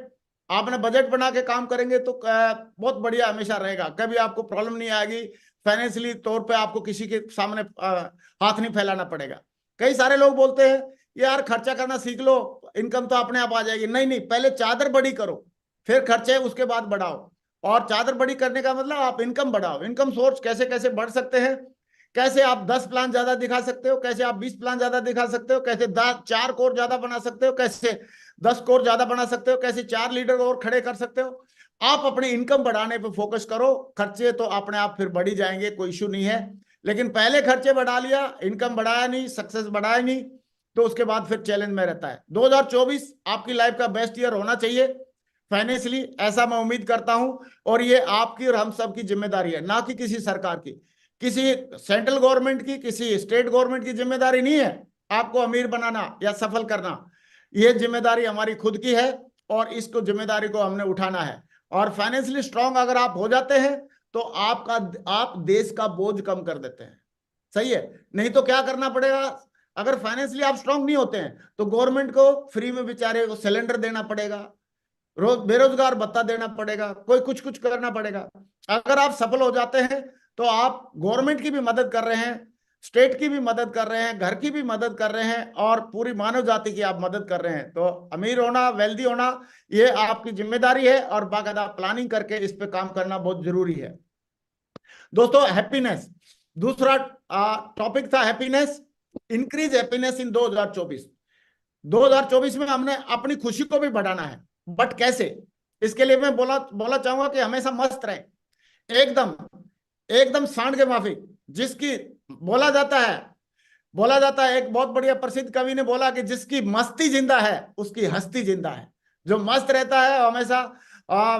आपने बजट बना के काम करेंगे तो बहुत बढ़िया हमेशा रहेगा, कभी आपको प्रॉब्लम नहीं आएगी। फाइनेंशियली तौर पे आपको किसी के सामने हाथ नहीं फैलाना पड़ेगा। कई सारे लोग बोलते हैं यार खर्चा करना सीख लो, इनकम तो अपने आप आ जाएगी। नहीं नहीं, पहले चादर बड़ी करो, फिर खर्चे उसके बाद बढ़ाओ। और चादर बड़ी करने का मतलब आप इनकम बढ़ाओ। इनकम सोर्स कैसे कैसे बढ़ सकते हैं, कैसे आप 10 प्लान ज्यादा दिखा सकते हो, कैसे आप 20 प्लान ज्यादा दिखा सकते हो, कैसे 4 कोर ज्यादा बना सकते हो, कैसे 10 कोर ज्यादा बना सकते हो, कैसे 4 लीडर और खड़े कर सकते हो। आप अपनी इनकम बढ़ाने पे फोकस करो, खर्चे तो अपने आप फिर बढ़ी जाएंगे, कोई इश्यू नहीं है। लेकिन पहले खर्चे बढ़ा लिया, इनकम बढ़ाया नहीं, सक्सेस बढ़ाया नहीं, तो उसके बाद फिर चैलेंज में रहता है। 2024 आपकी लाइफ का बेस्ट ईयर होना चाहिए फाइनेंशियली, ऐसा मैं उम्मीद करता हूं। और ये आपकी और हम सब की जिम्मेदारी है, ना कि किसी सरकार की, किसी सेंट्रल गवर्नमेंट की, किसी स्टेट गवर्नमेंट की जिम्मेदारी नहीं है आपको अमीर बनाना या सफल करना। ये जिम्मेदारी हमारी खुद की है, और इसको जिम्मेदारी को हमने उठाना है। और फाइनेंशियली स्ट्रांग अगर आप हो जाते हैं तो आप देश का बोझ कम कर देते हैं। सही है, नहीं तो क्या करना पड़ेगा, अगर फाइनेंशियली आप स्ट्रांग नहीं होते हैं तो गवर्नमेंट को फ्री में बेचारे को सिलेंडर देना पड़ेगा, बेरोजगार भत्ता देना पड़ेगा, कोई कुछ कुछ करना पड़ेगा। अगर आप सफल हो जाते हैं तो आप गवर्नमेंट की भी मदद कर रहे हैं, स्टेट की भी मदद कर रहे हैं, घर की भी मदद कर रहे हैं, और पूरी मानव जाति की आप मदद कर रहे हैं। तो अमीर होना, वेल्दी होना, ये आपकी जिम्मेदारी है, और बाकायदा प्लानिंग करके इस पे काम करना बहुत जरूरी है। दोस्तों, हैप्पीनेस दूसरा टॉपिक था, हैप्पीनेस, इंक्रीज हैप्पीनेस इन 2024। 2024 में हमने अपनी खुशी को भी बढ़ाना है, बट कैसे? इसके लिए मैं बोला चाहूंगा कि हमेशा मस्त रहे, एकदम एकदम सांड के माफिक। जिसकी बोला जाता है, एक बहुत बढ़िया प्रसिद्ध कवि ने बोला कि जिसकी मस्ती जिंदा है उसकी हस्ती जिंदा है। जो मस्त रहता है, हमेशा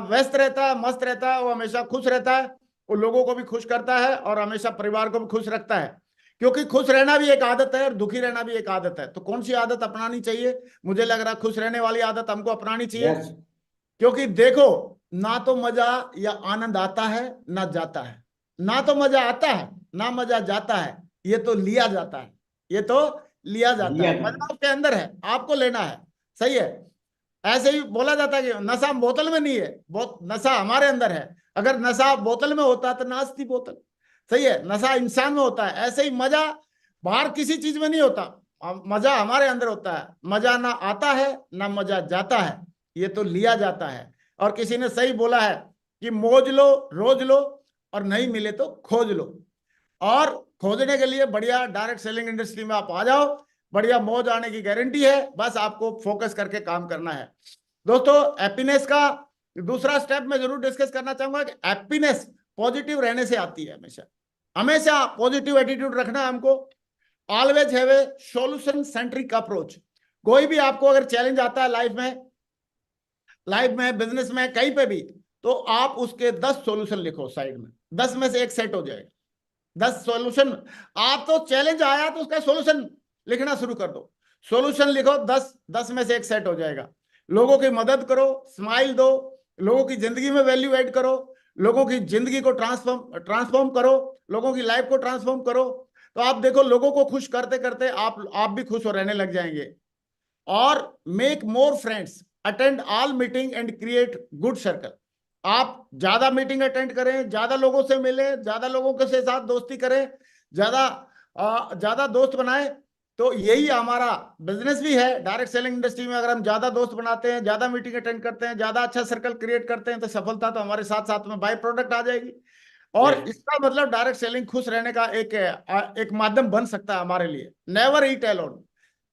व्यस्त रहता है, मस्त रहता है, वो हमेशा खुश रहता है, वो लोगों को भी खुश करता है और हमेशा परिवार को भी खुश रखता है। क्योंकि खुश रहना भी एक आदत है और दुखी रहना भी एक आदत है। तो कौन सी आदत अपनानी चाहिए? मुझे लग रहा है खुश रहने वाली आदत हमको अपनानी चाहिए। क्योंकि देखो, ना तो मजा या आनंद आता है ना जाता है, ना तो मजा आता है ना मजा जाता है, ये तो लिया जाता है, ये तो लिया जाता है। मजा आपके अंदर है, आपको लेना है। सही है, ऐसे ही बोला जाता है कि नशा बोतल में नहीं है, नशा हमारे अंदर है। अगर नशा बोतल में होता तो नाश थी बोतल। सही है, नशा इंसान में होता है। ऐसे ही मजा बाहर किसी चीज में नहीं होता, मजा हमारे अंदर होता है। मजा ना आता है ना मजा जाता है, ये तो लिया जाता है। और किसी ने सही बोला है कि मौज लो, रोज लो, और नहीं मिले तो खोज लो। और खोजने के लिए बढ़िया डायरेक्ट सेलिंग इंडस्ट्री में आप आ जाओ, बढ़िया मौज आने की गारंटी है, बस आपको फोकस करके काम करना है। दोस्तों, हैप्पीनेस का दूसरा स्टेप मैं जरूर डिस्कस करना चाहूंगा कि हैप्पीनेस पॉजिटिव रहने से आती है। हमेशा हमेशा पॉजिटिव एटीट्यूड रखना है हमको। Always have a solution centric approach. कोई भी आपको अगर चैलेंज आता है लाइफ में, बिजनेस में, कहीं पे भी, तो आप उसके 10 सॉल्यूशन लिखो साइड में, 10 में से एक सेट हो जाएगा। 10 सॉल्यूशन, आप तो चैलेंज आया तो उसका सॉल्यूशन लिखना शुरू कर दो। सॉल्यूशन लिखो, 10 में से एक सेट हो जाएगा। लोगों की मदद करो, स्माइल दो, लोगों की जिंदगी में वैल्यू ऐड करो, लोगों की जिंदगी को ट्रांसफॉर्म करो, लोगों की लाइफ को ट्रांसफॉर्म करो। तो आप देखो, लोगों को खुश करते करते आप भी खुश हो रहने लग जाएंगे। और make more friends, attend all meeting and create good circle. आप ज्यादा मीटिंग अटेंड करें, ज्यादा लोगों से मिलें, ज्यादा लोगों के साथ दोस्ती करें, ज्यादा दोस्त बनाएं। तो यही हमारा बिजनेस भी है। डायरेक्ट सेलिंग इंडस्ट्री में अगर हम ज्यादा दोस्त बनाते हैं, ज्यादा मीटिंग अटेंड करते हैं, ज्यादा अच्छा सर्कल क्रिएट करते हैं, तो सफलता तो हमारे साथ साथ में बाय प्रोडक्ट आ जाएगी। और इसका मतलब डायरेक्ट सेलिंग खुश रहने का एक माध्यम बन सकता है हमारे लिए। नेवर ईट अलोन,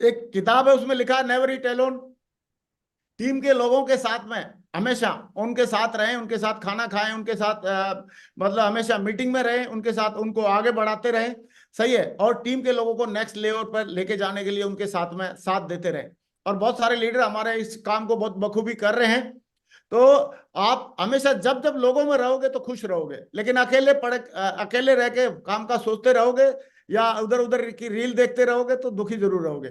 एक किताब है उसमें लिखा है नेवर ईट अलोन। टीम के लोगों के साथ में हमेशा उनके साथ रहें, उनके साथ खाना खाएं, उनके साथ मतलब हमेशा मीटिंग में रहें, उनके साथ उनको आगे बढ़ाते रहें। सही है। और टीम के लोगों को नेक्स्ट लेवल पर लेके जाने के लिए उनके साथ में साथ देते रहें। और बहुत सारे लीडर हमारे इस काम को बहुत बखूबी कर रहे हैं। तो आप हमेशा जब जब लोगों में रहोगे तो खुश रहोगे, लेकिन अकेले रह के काम का सोचते रहोगे या उधर उधर की रील देखते रहोगे तो दुखी जरूर रहोगे।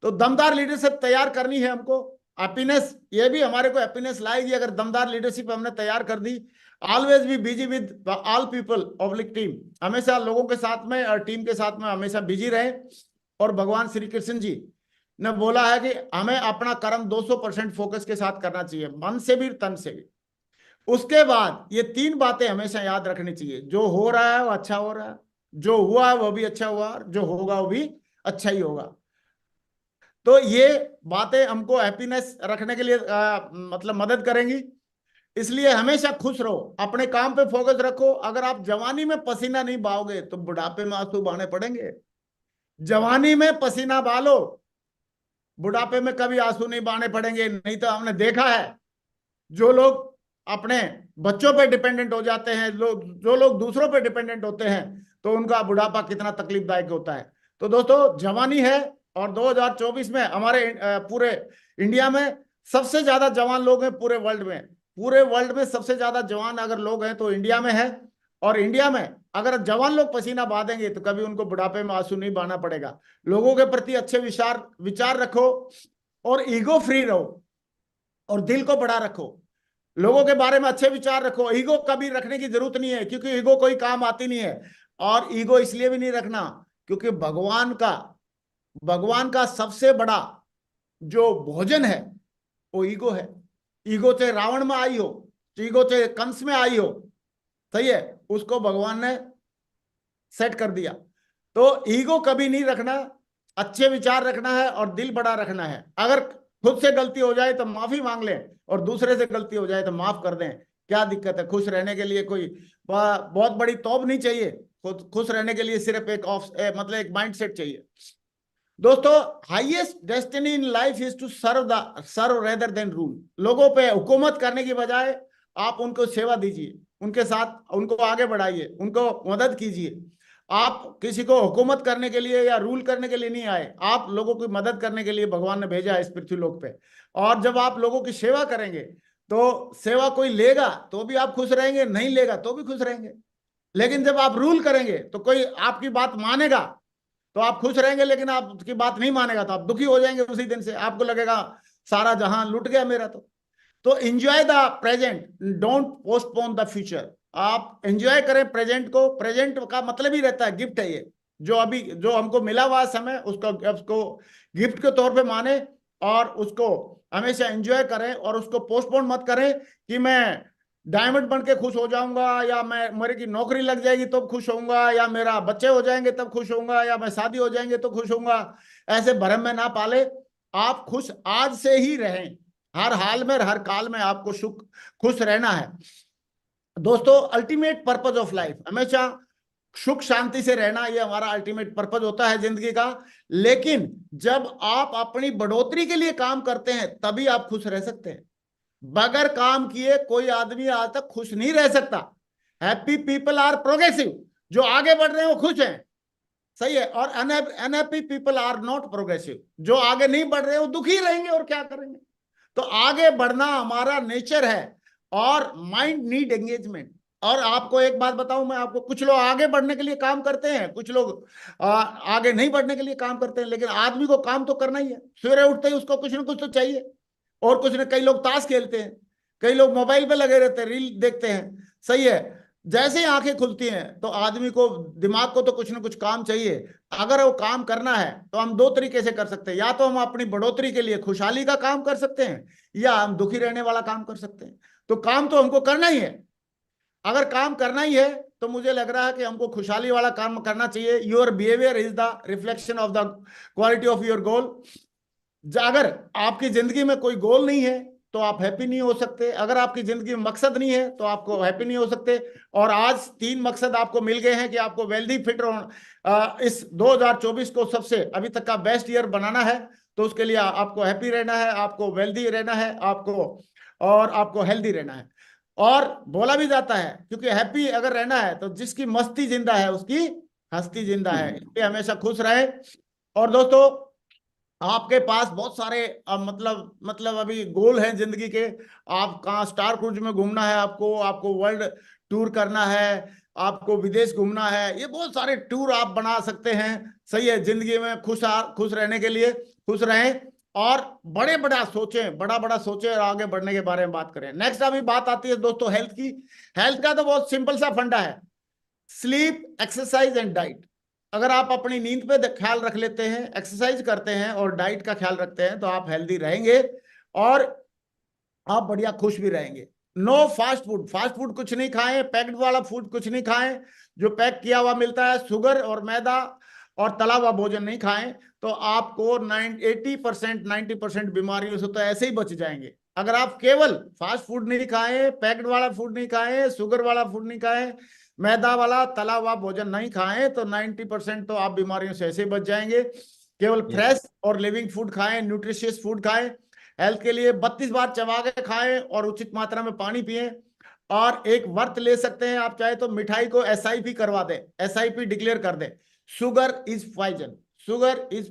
तो दमदार लीडरशिप तैयार करनी है हमको। हैप्पीनेस, ये भी हमारे को हैप्पीनेस लाएगी अगर दमदार लीडरशिप हमने तैयार कर दी। Always be busy with all people oblique team, हमेशा लोगों के साथ में और टीम के साथ में हमेशा बिजी रहे। और भगवान श्री कृष्ण जी ने बोला है कि हमें अपना कर्म 200% फोकस के साथ करना चाहिए, मन से भी तन से भी। उसके बाद ये 3 बातें हमेशा याद रखनी चाहिए, जो हो रहा है वो अच्छा हो रहा है, जो हुआ है वो भी अच्छा हुआ, जो होगा वो भी अच्छा ही होगा। तो ये बातें हमको हैप्पीनेस रखने के लिए मतलब मदद करेंगी। इसलिए हमेशा खुश रहो, अपने काम पे फोकस रखो। अगर आप जवानी में पसीना नहीं बहाओगे तो बुढ़ापे में आंसू बहाने पड़ेंगे। जवानी में पसीना बहा लो, बुढ़ापे में कभी आंसू नहीं बहाने पड़ेंगे। नहीं तो हमने देखा है, जो लोग अपने बच्चों पे डिपेंडेंट हो जाते हैं, जो लोग दूसरों पे डिपेंडेंट होते हैं, तो उनका बुढ़ापा कितना तकलीफदायक होता है। तो दोस्तों, जवानी है और 2024 में हमारे पूरे इंडिया में सबसे ज्यादा जवान लोग हैं पूरे वर्ल्ड में सबसे ज्यादा जवान अगर लोग हैं तो इंडिया में है। और इंडिया में अगर जवान लोग पसीना बहा देंगे तो कभी उनको बुढ़ापे में आंसू नहीं बहाना पड़ेगा। लोगों के प्रति अच्छे विचार रखो और ईगो फ्री रहो और दिल को बड़ा रखो। लोगों के बारे में अच्छे विचार रखो। ईगो कभी रखने की जरूरत नहीं है, क्योंकि ईगो कोई काम आती नहीं है। और ईगो इसलिए भी नहीं रखना क्योंकि भगवान का सबसे बड़ा जो भोजन है वो ईगो है। ईगो चाहे रावण में आई हो, ईगो चाहे कंस में आई हो, सही है, उसको भगवान ने सेट कर दिया। तो ईगो कभी नहीं रखना, अच्छे विचार रखना है और दिल बड़ा रखना है। अगर खुद से गलती हो जाए तो माफी मांग लें और दूसरे से गलती हो जाए तो माफ कर दें। क्या दिक्कत है? खुश रहने के लिए कोई बहुत बड़ी तौब नहीं चाहिए। खुश रहने के लिए सिर्फ मतलब एक माइंडसेट चाहिए। दोस्तों, highest destiny in life is to serve rather than rule. लोगों पे हुकूमत करने की बजाय आप उनको सेवा दीजिए, उनके साथ उनको आगे बढ़ाइए, उनको मदद कीजिए। आप किसी को हुकूमत करने के लिए या रूल करने के लिए नहीं आए, आप लोगों की मदद करने के लिए भगवान ने भेजा है इस पृथ्वी लोक पे। और जब आप लोगों की सेवा करेंगे तो सेवा कोई लेगा तो भी आप खुश रहेंगे, नहीं लेगा तो भी खुश रहेंगे। लेकिन जब आप रूल करेंगे तो कोई आपकी बात मानेगा तो आप खुश रहेंगे, लेकिन आपकी बात नहीं मानेगा तो आप दुखी हो जाएंगे। उसी दिन से आपको लगेगा सारा जहां लुट गया मेरा। तो enjoy the present, don't postpone the future. आप एंजॉय करें प्रेजेंट को। प्रेजेंट का मतलब ही रहता है गिफ्ट है ये, जो हमको मिला हुआ समय उसको गिफ्ट के तौर पे माने और उसको हमेशा एंजॉय करें और उसको पोस्टपोन मत करें कि मैं डायमंड बन के खुश हो जाऊंगा, या मेरे की नौकरी लग जाएगी तो खुश होऊंगा, या मेरा बच्चे हो जाएंगे तब खुश होऊंगा, या मैं शादी हो जाएंगे तो खुश होऊंगा। ऐसे भरम में ना पाले। आप खुश आज से ही रहें। हर हाल में, हर काल में आपको खुश रहना है। दोस्तों, अल्टीमेट पर्पज ऑफ लाइफ, हमेशा सुख शांति से रहना, ये हमारा अल्टीमेट पर्पज होता है जिंदगी का। लेकिन जब आप अपनी बढ़ोतरी के लिए काम करते हैं तभी आप खुश रह सकते हैं। बगैर काम किए कोई आदमी आज तक खुश नहीं रह सकता। हैप्पी पीपल आर प्रोग्रेसिव, जो आगे बढ़ रहे हैं वो खुश हैं, सही है। और unhappy people are not progressive, जो आगे नहीं बढ़ रहे हैं वो दुखी रहेंगे और क्या करेंगे। तो आगे बढ़ना हमारा नेचर है और माइंड नीड एंगेजमेंट। और आपको एक बात बताऊं मैं आपको, कुछ लोग आगे बढ़ने के लिए काम करते हैं, कुछ लोग आगे नहीं बढ़ने के लिए काम करते हैं, लेकिन आदमी को काम तो करना ही है। सवेरे उठते ही उसको कुछ ना कुछ तो चाहिए। और कुछ ना, कई लोग ताश खेलते हैं, कई लोग मोबाइल पे लगे रहते हैं, रील देखते हैं, सही है। जैसे ही आंखें खुलती हैं तो आदमी को, दिमाग को तो कुछ ना कुछ काम चाहिए। अगर वो काम करना है तो हम दो तरीके से कर सकते हैं, या तो हम अपनी बढ़ोतरी के लिए खुशहाली का काम कर सकते हैं, या हम दुखी रहने वाला काम कर सकते हैं। तो काम तो हमको करना ही है। अगर काम करना ही है तो मुझे लग रहा है कि हमको खुशहाली वाला काम करना चाहिए। Your behaviour is the reflection of the quality of your goal. अगर आपकी जिंदगी में कोई गोल नहीं है तो आप हैप्पी नहीं हो सकते। अगर आपकी जिंदगी में मकसद नहीं है तो आपको हैप्पी नहीं हो सकते। और आज 3 मकसद आपको मिल गए हैं कि आपको वेल्दी फिट इस 2024 को सबसे अभी तक का बेस्ट ईयर बनाना है। तो उसके लिए आपको हैप्पी रहना है, आपको वेल्दी रहना है, आपको हेल्दी रहना है। और बोला भी जाता है, क्योंकि हैप्पी अगर रहना है तो जिसकी मस्ती जिंदा है उसकी हस्ती जिंदा है, इसलिए हमेशा खुश रहे। और दोस्तों, आपके पास बहुत सारे मतलब अभी गोल हैं जिंदगी के। आप कहाँ स्टार क्रूज में घूमना है, आपको वर्ल्ड टूर करना है, आपको विदेश घूमना है, ये बहुत सारे टूर आप बना सकते हैं, सही है। जिंदगी में खुश रहने के लिए खुश रहें और बड़ा सोचें और आगे बढ़ने के बारे में बात करें। नेक्स्ट अभी बात आती है दोस्तों हेल्थ की। हेल्थ का तो बहुत सिंपल सा फंडा है, स्लीप, एक्सरसाइज एंड डाइट। अगर आप अपनी नींद पे ख्याल रख लेते हैं, एक्सरसाइज करते हैं और डाइट का ख्याल रखते हैं तो आप हेल्दी रहेंगे और आप बढ़िया खुश भी रहेंगे। नो फास्ट फूड कुछ नहीं खाएं, पैक्ड वाला फूड कुछ नहीं खाएं, जो पैक किया हुआ मिलता है, शुगर और मैदा और तला हुआ भोजन नहीं खाएं। तो आपको 80% 90% बीमारियों से तो ऐसे ही बच जाएंगे। अगर आप केवल फास्ट फूड नहीं खाएं, पैक्ड वाला फूड नहीं खाएं, शुगर वाला फूड नहीं खाएं, मैदा वाला तला हुआ भोजन नहीं खाएं, तो 90% तो आप बीमारियों से ऐसे ही बच जाएंगे। केवल फ्रेश और लिविंग फूड खाएं, न्यूट्रिशियस फूड खाएं, हेल्थ के लिए 32 बार चबा के खाएं और उचित मात्रा में पानी पिएं। और एक वर्त ले सकते हैं आप चाहे तो मिठाई को SIP करवा दें, SIP डिक्लेयर कर दें। शुगर इज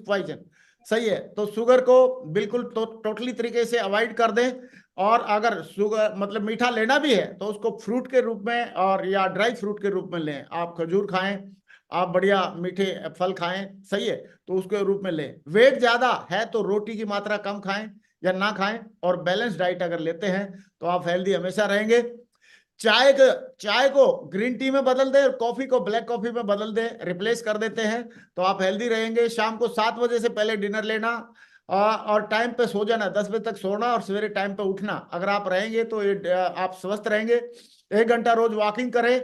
पॉइजन, सही है। तो शुगर को बिल्कुल टोटली तरीके से अवॉइड कर दें। और अगर शुगर मतलब मीठा लेना भी है तो उसको फ्रूट के रूप में और या ड्राई फ्रूट के रूप में लें। आप खजूर खाएं, आप बढ़िया मीठे फल खाएं, सही है, तो उसके रूप में लें। वेट ज्यादा है तो रोटी की मात्रा कम खाएं या ना खाएं, और बैलेंस डाइट अगर लेते हैं तो आप हेल्दी हमेशा रहेंगे। चाय को ग्रीन टी में बदल दें और कॉफी को ब्लैक कॉफी में बदल दें, रिप्लेस कर देते हैं तो आप हेल्दी रहेंगे। शाम को 7 बजे से पहले डिनर लेना और टाइम पे सो जाना, 10 बजे तक सोना और सवेरे टाइम पे उठना। अगर आप रहेंगे तो आप स्वस्थ रहेंगे। 1 घंटा रोज वॉकिंग करें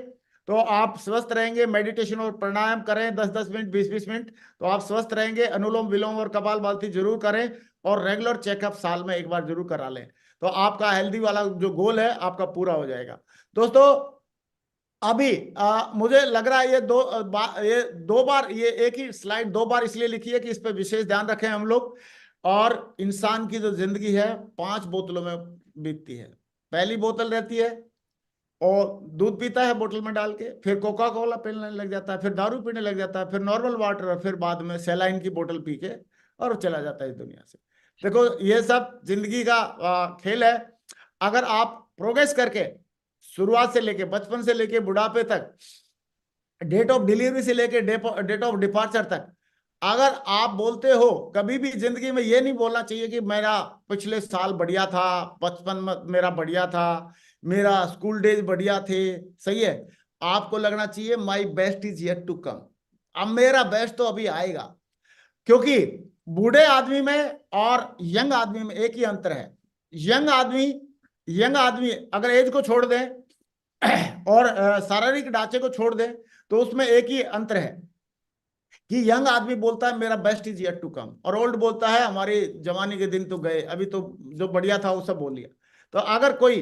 तो आप स्वस्थ रहेंगे। मेडिटेशन और प्राणायाम करें 10-10 मिनट, 20-20 मिनट, तो आप स्वस्थ रहेंगे। अनुलोम विलोम और कपालभाति जरूर करें और रेगुलर चेकअप साल में 1 बार जरूर करा लें, तो आपका हेल्दी वाला जो गोल है आपका पूरा हो जाएगा। दोस्तों, अभी मुझे लग रहा है ये दो बार ये एक ही स्लाइड 2 बार इसलिए लिखी है कि इस पर विशेष ध्यान रखें हम लोग। और इंसान की जो जिंदगी है 5 बोतलों में बीतती है। पहली बोतल रहती है और दूध पीता है बोतल में डाल के, फिर कोका कोला पीने लग जाता है, फिर दारू पीने लग जाता है, फिर नॉर्मल वाटर, और फिर बाद में सैलाइन की बोतल पी के और चला जाता है इस दुनिया से। देखो, ये सब जिंदगी का खेल है। अगर आप प्रोग्रेस करके शुरुआत से लेके बचपन से लेके बुढ़ापे तक, डेट ऑफ डिलीवरी से लेके डेट ऑफ डिपार्चर तक, अगर आप बोलते हो, कभी भी जिंदगी में ये नहीं बोलना चाहिए कि मेरा पिछले साल बढ़िया था, बचपन में मेरा बढ़िया था, मेरा स्कूल डेज बढ़िया थे, सही है। आपको लगना चाहिए my best is yet to come, अब मेरा बेस्ट तो अभी आएगा। क्योंकि बूढ़े आदमी में और यंग आदमी में एक ही अंतर है। यंग आदमी अगर एज को छोड़ दें और शारीरिक ढांचे को छोड़ दें तो उसमें एक ही अंतर है कि यंग आदमी बोलता है मेरा best is yet to come, और ओल्ड बोलता है हमारे जवानी के दिन तो गए, अभी तो जो बढ़िया था वो सब बोल लिया। तो अगर कोई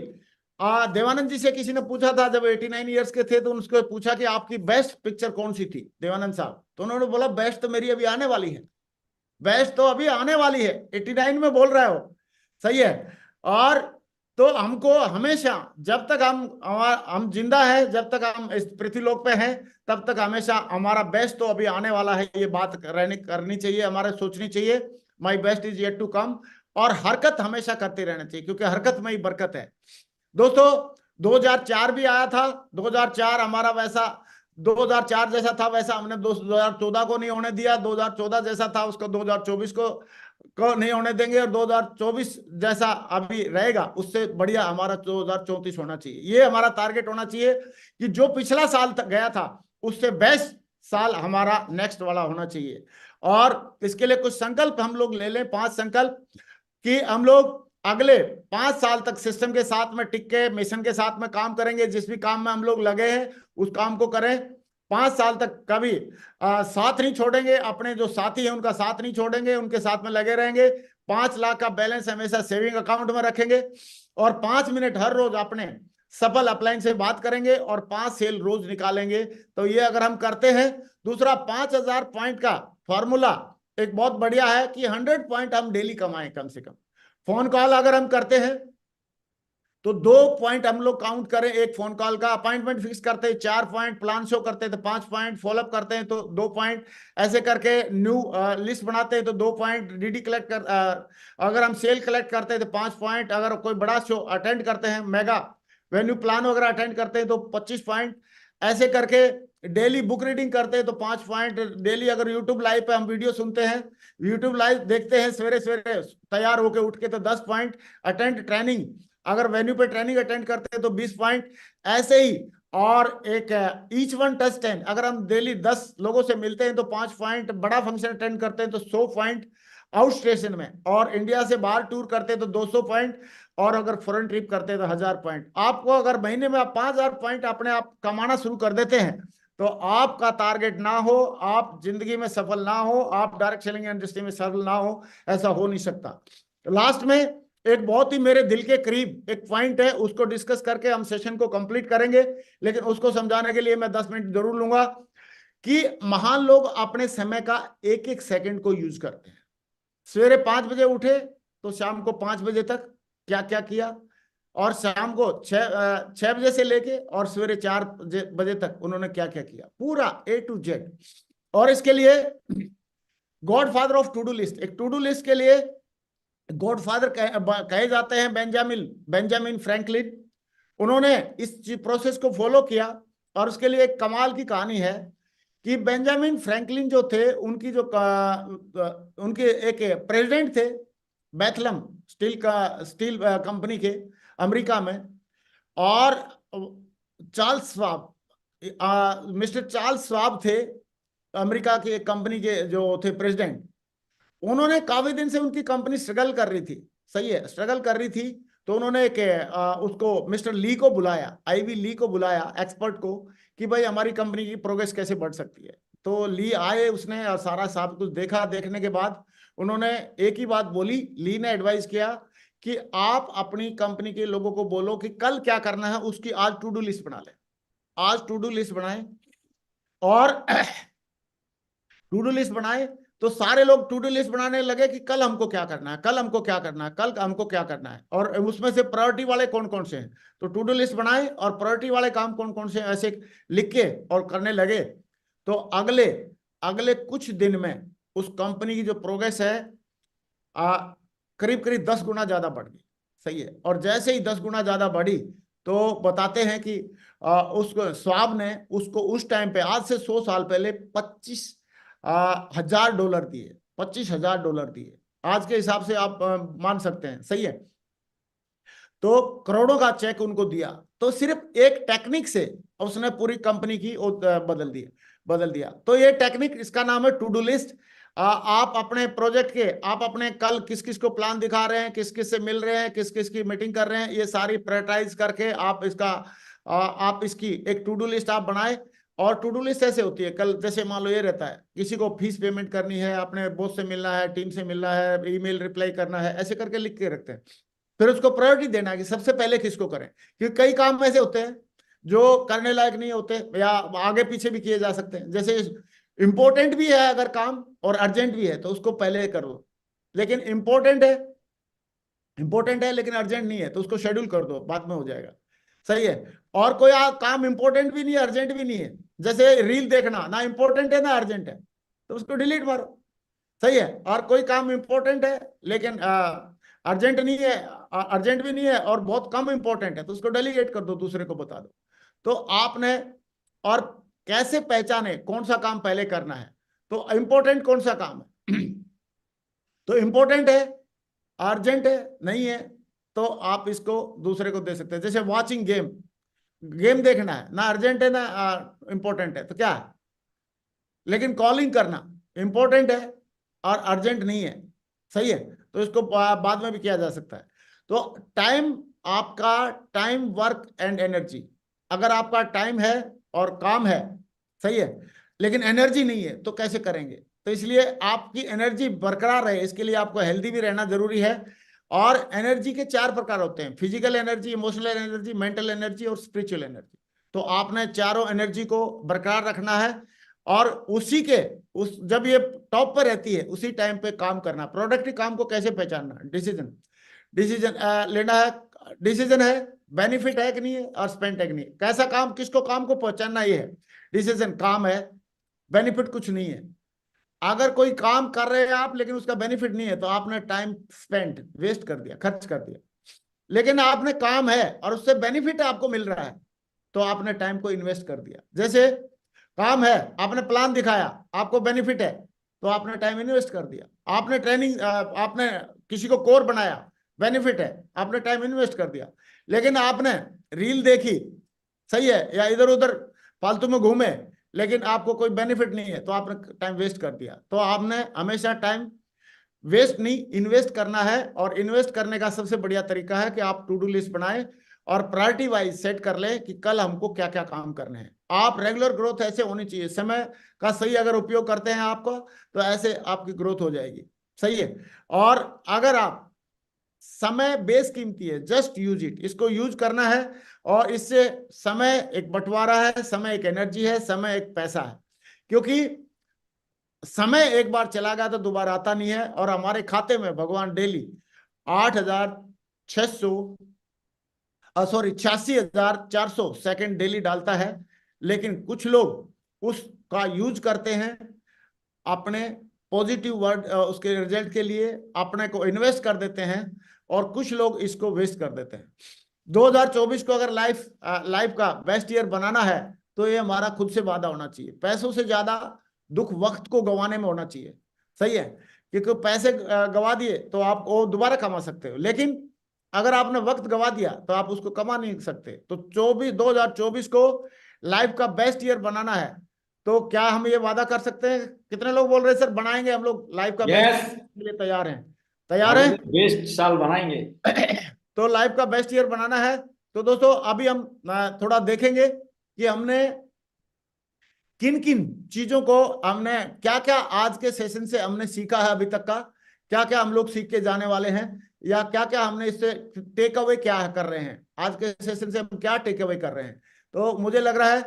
देवानंद जी से किसी ने पूछा था जब 89 ईयर्स के थे, तो उनको पूछा कि आपकी बेस्ट पिक्चर कौन सी थी देवानंद साहब, तो उन्होंने बोला बेस्ट तो मेरी अभी आने वाली है, बेस्ट तो अभी आने वाली है, 89 में बोल रहे हो, सही है। और तो हमको हमेशा जब तक हम जिंदा है, जब तक हम इस पृथ्वीलोक पे हैं, तब तक हमेशा हमारा बेस्ट तो अभी आने वाला है, ये बात करनी चाहिए, हमारे सोचनी चाहिए, my best is yet to come. और हरकत हमेशा करते रहना चाहिए, क्योंकि हरकत में ही बरकत है। दोस्तों, 2004 भी आया था, 2004 हमारा वैसा 2004 जैसा था वैसा हमने 2014 को नहीं होने दिया, 2014 जैसा था उसको 2024 को नहीं होने देंगे, और 2024 जैसा अभी रहेगा उससे बढ़िया हमारा 2034 होना चाहिए। ये हमारा टारगेट होना चाहिए कि जो पिछला साल तक गया था उससे बेस्ट साल हमारा नेक्स्ट वाला होना चाहिए। और इसके लिए कुछ संकल्प हम लोग ले लें, 5 संकल्प, कि हम लोग अगले 5 साल तक सिस्टम के साथ में टिक के मिशन के साथ में काम करेंगे। जिस भी काम में हम लोग लगे हैं उस काम को करें। 5 साल तक कभी साथ नहीं छोड़ेंगे, अपने जो साथी हैं उनका साथ नहीं छोड़ेंगे, उनके साथ में लगे रहेंगे। 5 लाख का बैलेंस हमेशा सेविंग अकाउंट में रखेंगे, और 5 मिनट हर रोज अपने सफल अपलाइन से बात करेंगे, और 5 सेल रोज निकालेंगे। तो ये अगर हम करते हैं, दूसरा 5000 पॉइंट का फॉर्मूला एक बहुत बढ़िया है कि 100 पॉइंट हम डेली कमाएं कम से कम। फोन कॉल अगर हम करते हैं तो 2 पॉइंट हम लोग काउंट करें एक फोन कॉल का। अपॉइंटमेंट फिक्स करते हैं 4 पॉइंट, प्लान शो करते हैं तो 5 पॉइंट, फॉलोअप करते हैं तो 2 पॉइंट, ऐसे करके न्यू लिस्ट बनाते हैं तो 2 पॉइंट, डीडी कलेक्ट कर अगर हम सेल कलेक्ट करते हैं तो 5 पॉइंट, अगर कोई बड़ा शो अटेंड करते हैं, मेगा वेन्यू प्लान वगैरह अटेंड करते हैं तो 25 पॉइंट, ऐसे करके डेली बुक रीडिंग करते हैं तो 5 पॉइंट, डेली अगर यूट्यूब लाइव पे हम वीडियो सुनते हैं, यूट्यूब लाइव देखते हैं सवेरे सवेरे तैयार होके उठ के तो 10 पॉइंट, अटेंड ट्रेनिंग अगर वेन्यू पे ट्रेनिंग अटेंड करते हैं तो 20 पॉइंट, ऐसे ही। और एक ईच वन टच 10, अगर हम डेली 10 लोगों से मिलते हैं तो 5 पॉइंट, बड़ा फंक्शन अटेंड करते हैं तो 100 पॉइंट आउट स्टेशन में, और इंडिया से बाहर टूर करते हैं तो 200 पॉइंट, और अगर फॉरेन ट्रिप करते हैं तो 1000 पॉइंट। आपको अगर महीने में आप 5000 पॉइंट अपने आप कमाना शुरू कर देते हैं तो आपका टारगेट ना हो, आप जिंदगी में सफल ना हो, आप डायरेक्ट सेलिंग इंडस्ट्री में सफल ना हो, ऐसा हो नहीं सकता। लास्ट में एक बहुत ही मेरे दिल के करीब एक पॉइंट है, उसको डिस्कस करके हम सेशन को कंप्लीट करेंगे, लेकिन उसको समझाने के लिए मैं 10 मिनट जरूर लूंगा कि महान लोग अपने समय का एक एक सेकंड को यूज करते हैं। सवेरे 5 बजे उठे तो शाम को 5 बजे तक क्या क्या किया, और शाम को 6 बजे से लेके और सवेरे 4 बजे तक उन्होंने क्या क्या किया, पूरा A to Z। और इसके लिए godfather of to do list, एक टू डू लिस्ट के लिए गॉड फादर कहे जाते हैं बेंजामिन फ्रैंकलिन। उन्होंने इस प्रोसेस को फॉलो किया, और उसके लिए एक कमाल की कहानी है कि बेंजामिन फ्रैंकलिन जो थे उनकी जो उनके एक प्रेसिडेंट थे बेथलम स्टील कंपनी के अमेरिका में, और Charles swab, mister Charles swab थे अमेरिका की एक कंपनी के जो थे प्रेसिडेंट। उन्होंने काफी दिन से उनकी कंपनी स्ट्रगल कर रही थी, सही है, स्ट्रगल कर रही थी, तो उन्होंने एक उसको मिस्टर ली को बुलाया, आईवी ली को बुलाया, एक्सपर्ट को, कि भाई हमारी कंपनी की प्रोग्रेस कैसे बढ़ सकती है। तो ली आए, उसने और सारा सब कुछ देखा, देखने के बाद उन्होंने एक ही बात बोली, ली ने एडवाइस किया कि आप अपनी कंपनी के लोगों को बोलो कि कल क्या करना है उसकी आज टू डू लिस्ट बना ले, आज टू डू लिस्ट बनाए, और टू डू लिस्ट बनाए तो सारे लोग टू डू लिस्ट बनाने लगे कि कल हमको क्या करना है, कल हमको क्या करना है, कल हमको क्या करना है, और उसमें से प्रायोरिटी वाले कौन कौन से हैं, तो टू डू लिस्ट बनाए और प्रायोरिटी वाले काम कौन कौन से हैं ऐसे लिख के और करने लगे। तो अगले अगले कुछ दिन में उस कंपनी की जो प्रोग्रेस है करीब करीब 10 गुना ज्यादा बढ़ गई, सही है। और जैसे ही 10 गुना ज्यादा बढ़ी तो बताते हैं कि उसको स्वाब ने उसको उस टाइम पे, आज से 100 साल पहले $25,000 दिए, $25,000 दिए, आज के हिसाब से आप मान सकते हैं, सही है। तो करोड़ों का चेक उनको दिया, तो सिर्फ एक टेक्निक से उसने पूरी कंपनी की बदल दिया। तो ये टेक्निक, इसका नाम है टू डू लिस्ट। आप अपने प्रोजेक्ट के, आप अपने कल किस किस को प्लान दिखा रहे हैं, किस किस से मिल रहे हैं, किस किस की मीटिंग कर रहे हैं, ये सारी प्रायोरिटाइज करके आप इसकी एक टू डू लिस्ट आप बनाए। और टू डू लिस्ट ऐसे होती है, कल जैसे मान लो ये रहता है, किसी को फीस पेमेंट करनी है, अपने बॉस से मिलना है, टीम से मिलना है, ईमेल रिप्लाई करना है, ऐसे करके लिख के रखते हैं। फिर उसको प्रायोरिटी देना है कि सबसे पहले किसको करें, क्योंकि कई काम ऐसे होते हैं जो करने लायक नहीं होते, या आगे पीछे भी किए जा सकते हैं। जैसे इंपॉर्टेंट भी है अगर काम और अर्जेंट भी है तो उसको पहले करो, लेकिन इंपॉर्टेंट है लेकिन अर्जेंट नहीं है तो उसको शेड्यूल कर दो, बाद में हो जाएगा, सही है। और कोई काम इंपॉर्टेंट भी नहीं है, अर्जेंट भी नहीं है, जैसे रील देखना, ना इंपॉर्टेंट है ना अर्जेंट है, तो उसको डिलीट मारो, सही है। और कोई काम इंपॉर्टेंट है लेकिन अर्जेंट नहीं है, अर्जेंट भी नहीं है और बहुत कम इंपॉर्टेंट है, तो उसको डेलीगेट कर दो, दूसरे को बता दो। तो आपने, और कैसे पहचाने कौन सा काम पहले करना है, तो इंपॉर्टेंट कौन सा काम है तो इंपॉर्टेंट है, अर्जेंट है नहीं है, तो आप इसको दूसरे को दे सकते हैं। जैसे वॉचिंग गेम, गेम देखना है, ना अर्जेंट है ना इंपॉर्टेंट है, तो क्या है, लेकिन कॉलिंग करना इंपॉर्टेंट है और अर्जेंट नहीं है, सही है, तो इसको बाद में भी किया जा सकता है। तो टाइम, आपका टाइम, वर्क एंड एनर्जी, अगर आपका टाइम है और काम है, सही है, लेकिन एनर्जी नहीं है तो कैसे करेंगे। तो इसलिए आपकी एनर्जी बरकरार रहे, इसके लिए आपको हेल्दी भी रहना जरूरी है। और एनर्जी के 4 प्रकार होते हैं, physical energy, emotional energy, mental energy और स्पिरिचुअल एनर्जी। तो आपने चारों एनर्जी को बरकरार रखना है और उसी के उस जब ये टॉप पर रहती है उसी टाइम पे काम करना। प्रोडक्टिव काम को कैसे पहचानना, डिसीजन लेना है, डिसीजन है, बेनिफिट है कि नहीं है और स्पेंड है कि नहीं, कैसा काम, किसको काम को पहचानना, ये है डिसीजन, काम है, बेनिफिट कुछ नहीं है। अगर कोई काम कर रहे हैं आप लेकिन उसका बेनिफिट नहीं है तो आपने टाइम स्पेंड, वेस्ट कर दिया, खर्च कर दिया। लेकिन आपने काम है और उससे बेनिफिट आपको मिल रहा है तो आपने टाइम को इन्वेस्ट कर दिया। जैसे काम है, आपने प्लान दिखाया, आपको बेनिफिट है तो आपने टाइम इन्वेस्ट कर दिया। आपने ट्रेनिंग, आपने किसी को कोर बनाया, बेनिफिट है, आपने टाइम इन्वेस्ट कर दिया। लेकिन आपने रील देखी, सही है, या इधर उधर फालतू में घूमे लेकिन आपको कोई बेनिफिट नहीं है तो आपने टाइम वेस्ट कर दिया। तो आपने हमेशा टाइम वेस्ट नहीं, इन्वेस्ट करना है। और इन्वेस्ट करने का सबसे बढ़िया तरीका है कि आप टू डू लिस्ट बनाएं और प्रायोरिटी वाइज सेट कर लें कि कल हमको क्या क्या काम करने हैं। आप रेगुलर ग्रोथ ऐसे होनी चाहिए, समय का सही अगर उपयोग करते हैं आपको तो ऐसे आपकी ग्रोथ हो जाएगी, सही है। और अगर आप, समय बेशकीमती है, जस्ट यूज इट, इसको यूज करना है। और इससे समय एक बंटवारा है, समय एक एनर्जी है, समय एक पैसा है। क्योंकि समय एक बार चला गया तो दोबारा आता नहीं है। और हमारे खाते में भगवान डेली 86,400 सेकंड डेली डालता है। लेकिन कुछ लोग उसका यूज करते हैं अपने पॉजिटिव वर्ड, उसके रिजल्ट के लिए अपने को इन्वेस्ट कर देते हैं, और कुछ लोग इसको वेस्ट कर देते हैं। 2024 को अगर लाइफ का बेस्ट ईयर बनाना है तो ये हमारा खुद से वादा होना चाहिए। पैसों से ज्यादा दुख वक्त को गंवाने में होना चाहिए, सही है, क्योंकि पैसे गंवा दिए तो आप वो दोबारा कमा सकते हो, लेकिन अगर आपने वक्त गंवा दिया तो आप उसको कमा नहीं सकते। तो 2024 को लाइफ का बेस्ट ईयर बनाना है तो क्या हम ये वादा कर सकते हैं? कितने लोग बोल रहे हैं सर बनाएंगे हम लोग लाइफ का बेस्ट के लिए तैयार हैं? तैयार है? बेस्ट साल बनाएंगे। तो लाइफ का बेस्ट ईयर बनाना है। तो दोस्तों अभी हम थोड़ा देखेंगे कि हमने किन किन चीजों को, हमने क्या क्या आज के सेशन से हमने सीखा है अभी तक का, क्या क्या हम लोग सीख के जाने वाले हैं, या क्या क्या हमने इससे टेक अवे क्या कर रहे हैं, आज के सेशन से हम क्या टेक अवे कर रहे हैं। तो मुझे लग रहा है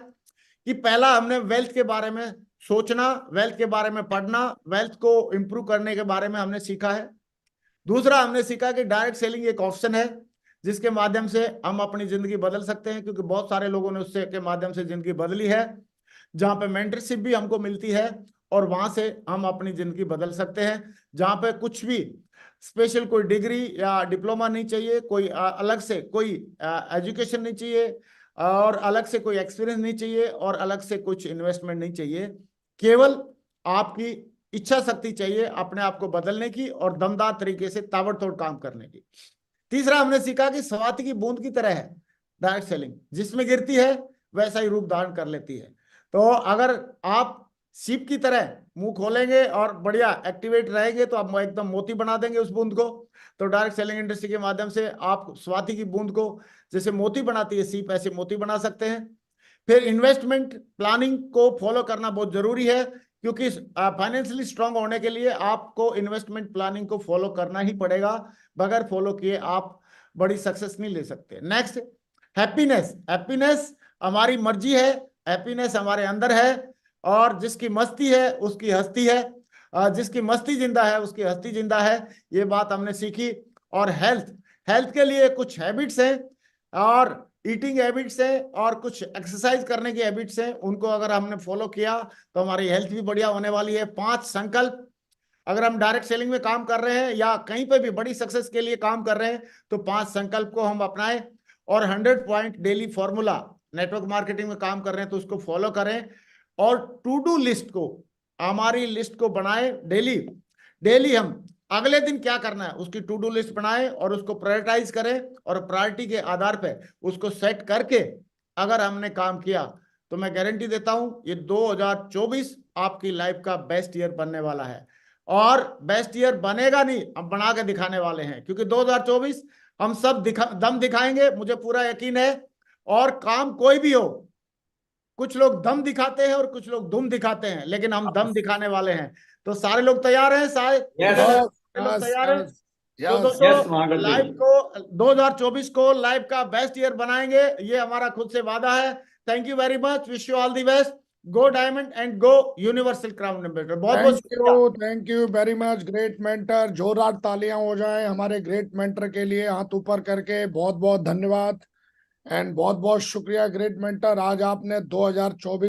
कि पहला हमने वेल्थ के बारे में सोचना, वेल्थ के बारे में पढ़ना, वेल्थ को इंप्रूव करने के बारे में हमने सीखा है। दूसरा हमने सीखा कि डायरेक्ट सेलिंग एक ऑप्शन है जिसके माध्यम से हम अपनी जिंदगी बदल सकते हैं, क्योंकि बहुत सारे लोगों ने उससे के माध्यम से जिंदगी बदली है, जहां पे मेंटरशिप भी हमको मिलती है और वहां से हम अपनी जिंदगी बदल सकते हैं, जहां पे कुछ भी स्पेशल कोई डिग्री या डिप्लोमा नहीं चाहिए, कोई अलग से कोई एजुकेशन नहीं चाहिए, और अलग से कोई एक्सपीरियंस नहीं चाहिए, और अलग से कुछ इन्वेस्टमेंट नहीं चाहिए। केवल आपकी इच्छा शक्ति चाहिए अपने आप को बदलने की और दमदार तरीके से ताबड़तोड़ काम करने की। तीसरा हमने सीखा कि स्वाति की बूंद की तरह है डायरेक्ट सेलिंग, जिसमें गिरती है वैसा ही रूप धारण कर लेती है। तो अगर आप सीप की तरह मुंह खोलेंगे और बढ़िया एक्टिवेट रहेंगे तो आप एकदम मोती बना देंगे उस बूंद को। तो डायरेक्ट सेलिंग इंडस्ट्री के माध्यम से आप स्वाति की बूंद को जैसे मोती बनाती है सीप, ऐसे मोती बना सकते हैं। फिर इन्वेस्टमेंट प्लानिंग को फॉलो करना बहुत जरूरी है, क्योंकि फाइनेंशियली स्ट्रांग होने के लिए आपको इन्वेस्टमेंट प्लानिंग को फॉलो करना ही पड़ेगा, बगैर फॉलो किए आप बड़ी सक्सेस नहीं ले सकते। Next, happiness. हैप्पीनेस हमारी मर्जी है, हैप्पीनेस हमारे अंदर है, और जिसकी मस्ती है उसकी हस्ती है, जिसकी मस्ती जिंदा है उसकी हस्ती जिंदा है, ये बात हमने सीखी। और हेल्थ, हेल्थ के लिए कुछ हैबिट्स हैं और ईटिंग हैबिट्स है और कुछ एक्सरसाइज करने की हैबिट्स हैं, उनको अगर हमने फॉलो किया तो हमारी हेल्थ भी बढ़िया होने वाली है। 5 संकल्प अगर हम डायरेक्ट सेलिंग में काम कर रहे हैं या कहीं पे भी बड़ी सक्सेस के लिए काम कर रहे हैं तो 5 संकल्प को हम अपनाएं और 100 point daily formula, network marketing में काम कर रहे हैं तो उसको फॉलो करें और टू डू लिस्ट को, हमारी लिस्ट को बनाएं डेली हम अगले दिन क्या करना है उसकी टू डू लिस्ट बनाएं और उसको प्रायोरिटाइज करें और प्रायोरिटी के आधार पे उसको सेट करके अगर हमने काम किया तो मैं गारंटी देता हूं ये 2024 आपकी लाइफ का बेस्ट ईयर बनने वाला है। और बेस्ट ईयर बनेगा नहीं, हम बना के दिखाने वाले हैं, क्योंकि 2024 हम सब दम दिखाएंगे, मुझे पूरा यकीन है। और काम कोई भी हो, कुछ लोग दम दिखाते हैं और कुछ लोग दुम दिखाते हैं, लेकिन हम दम दिखाने वाले हैं। तो सारे लोग तैयार हैं? सारे लोग तैयार हैं? तो दोस्तों लाइव को 2024 को लाइव का बेस्ट ईयर बनाएंगे, ये हमारा खुद से वादा है। Thank you very much, wish you all the best. Go diamond and go universal crown ambassador. बहुत बहुत thank you very much great mentor. जोरदार तालियां हो जाएं हमारे ग्रेट मेंटर के लिए, हाथ ऊपर करके। बहुत बहुत धन्यवाद एंड बहुत बहुत शुक्रिया ग्रेट मेंटर। आज आपने 2024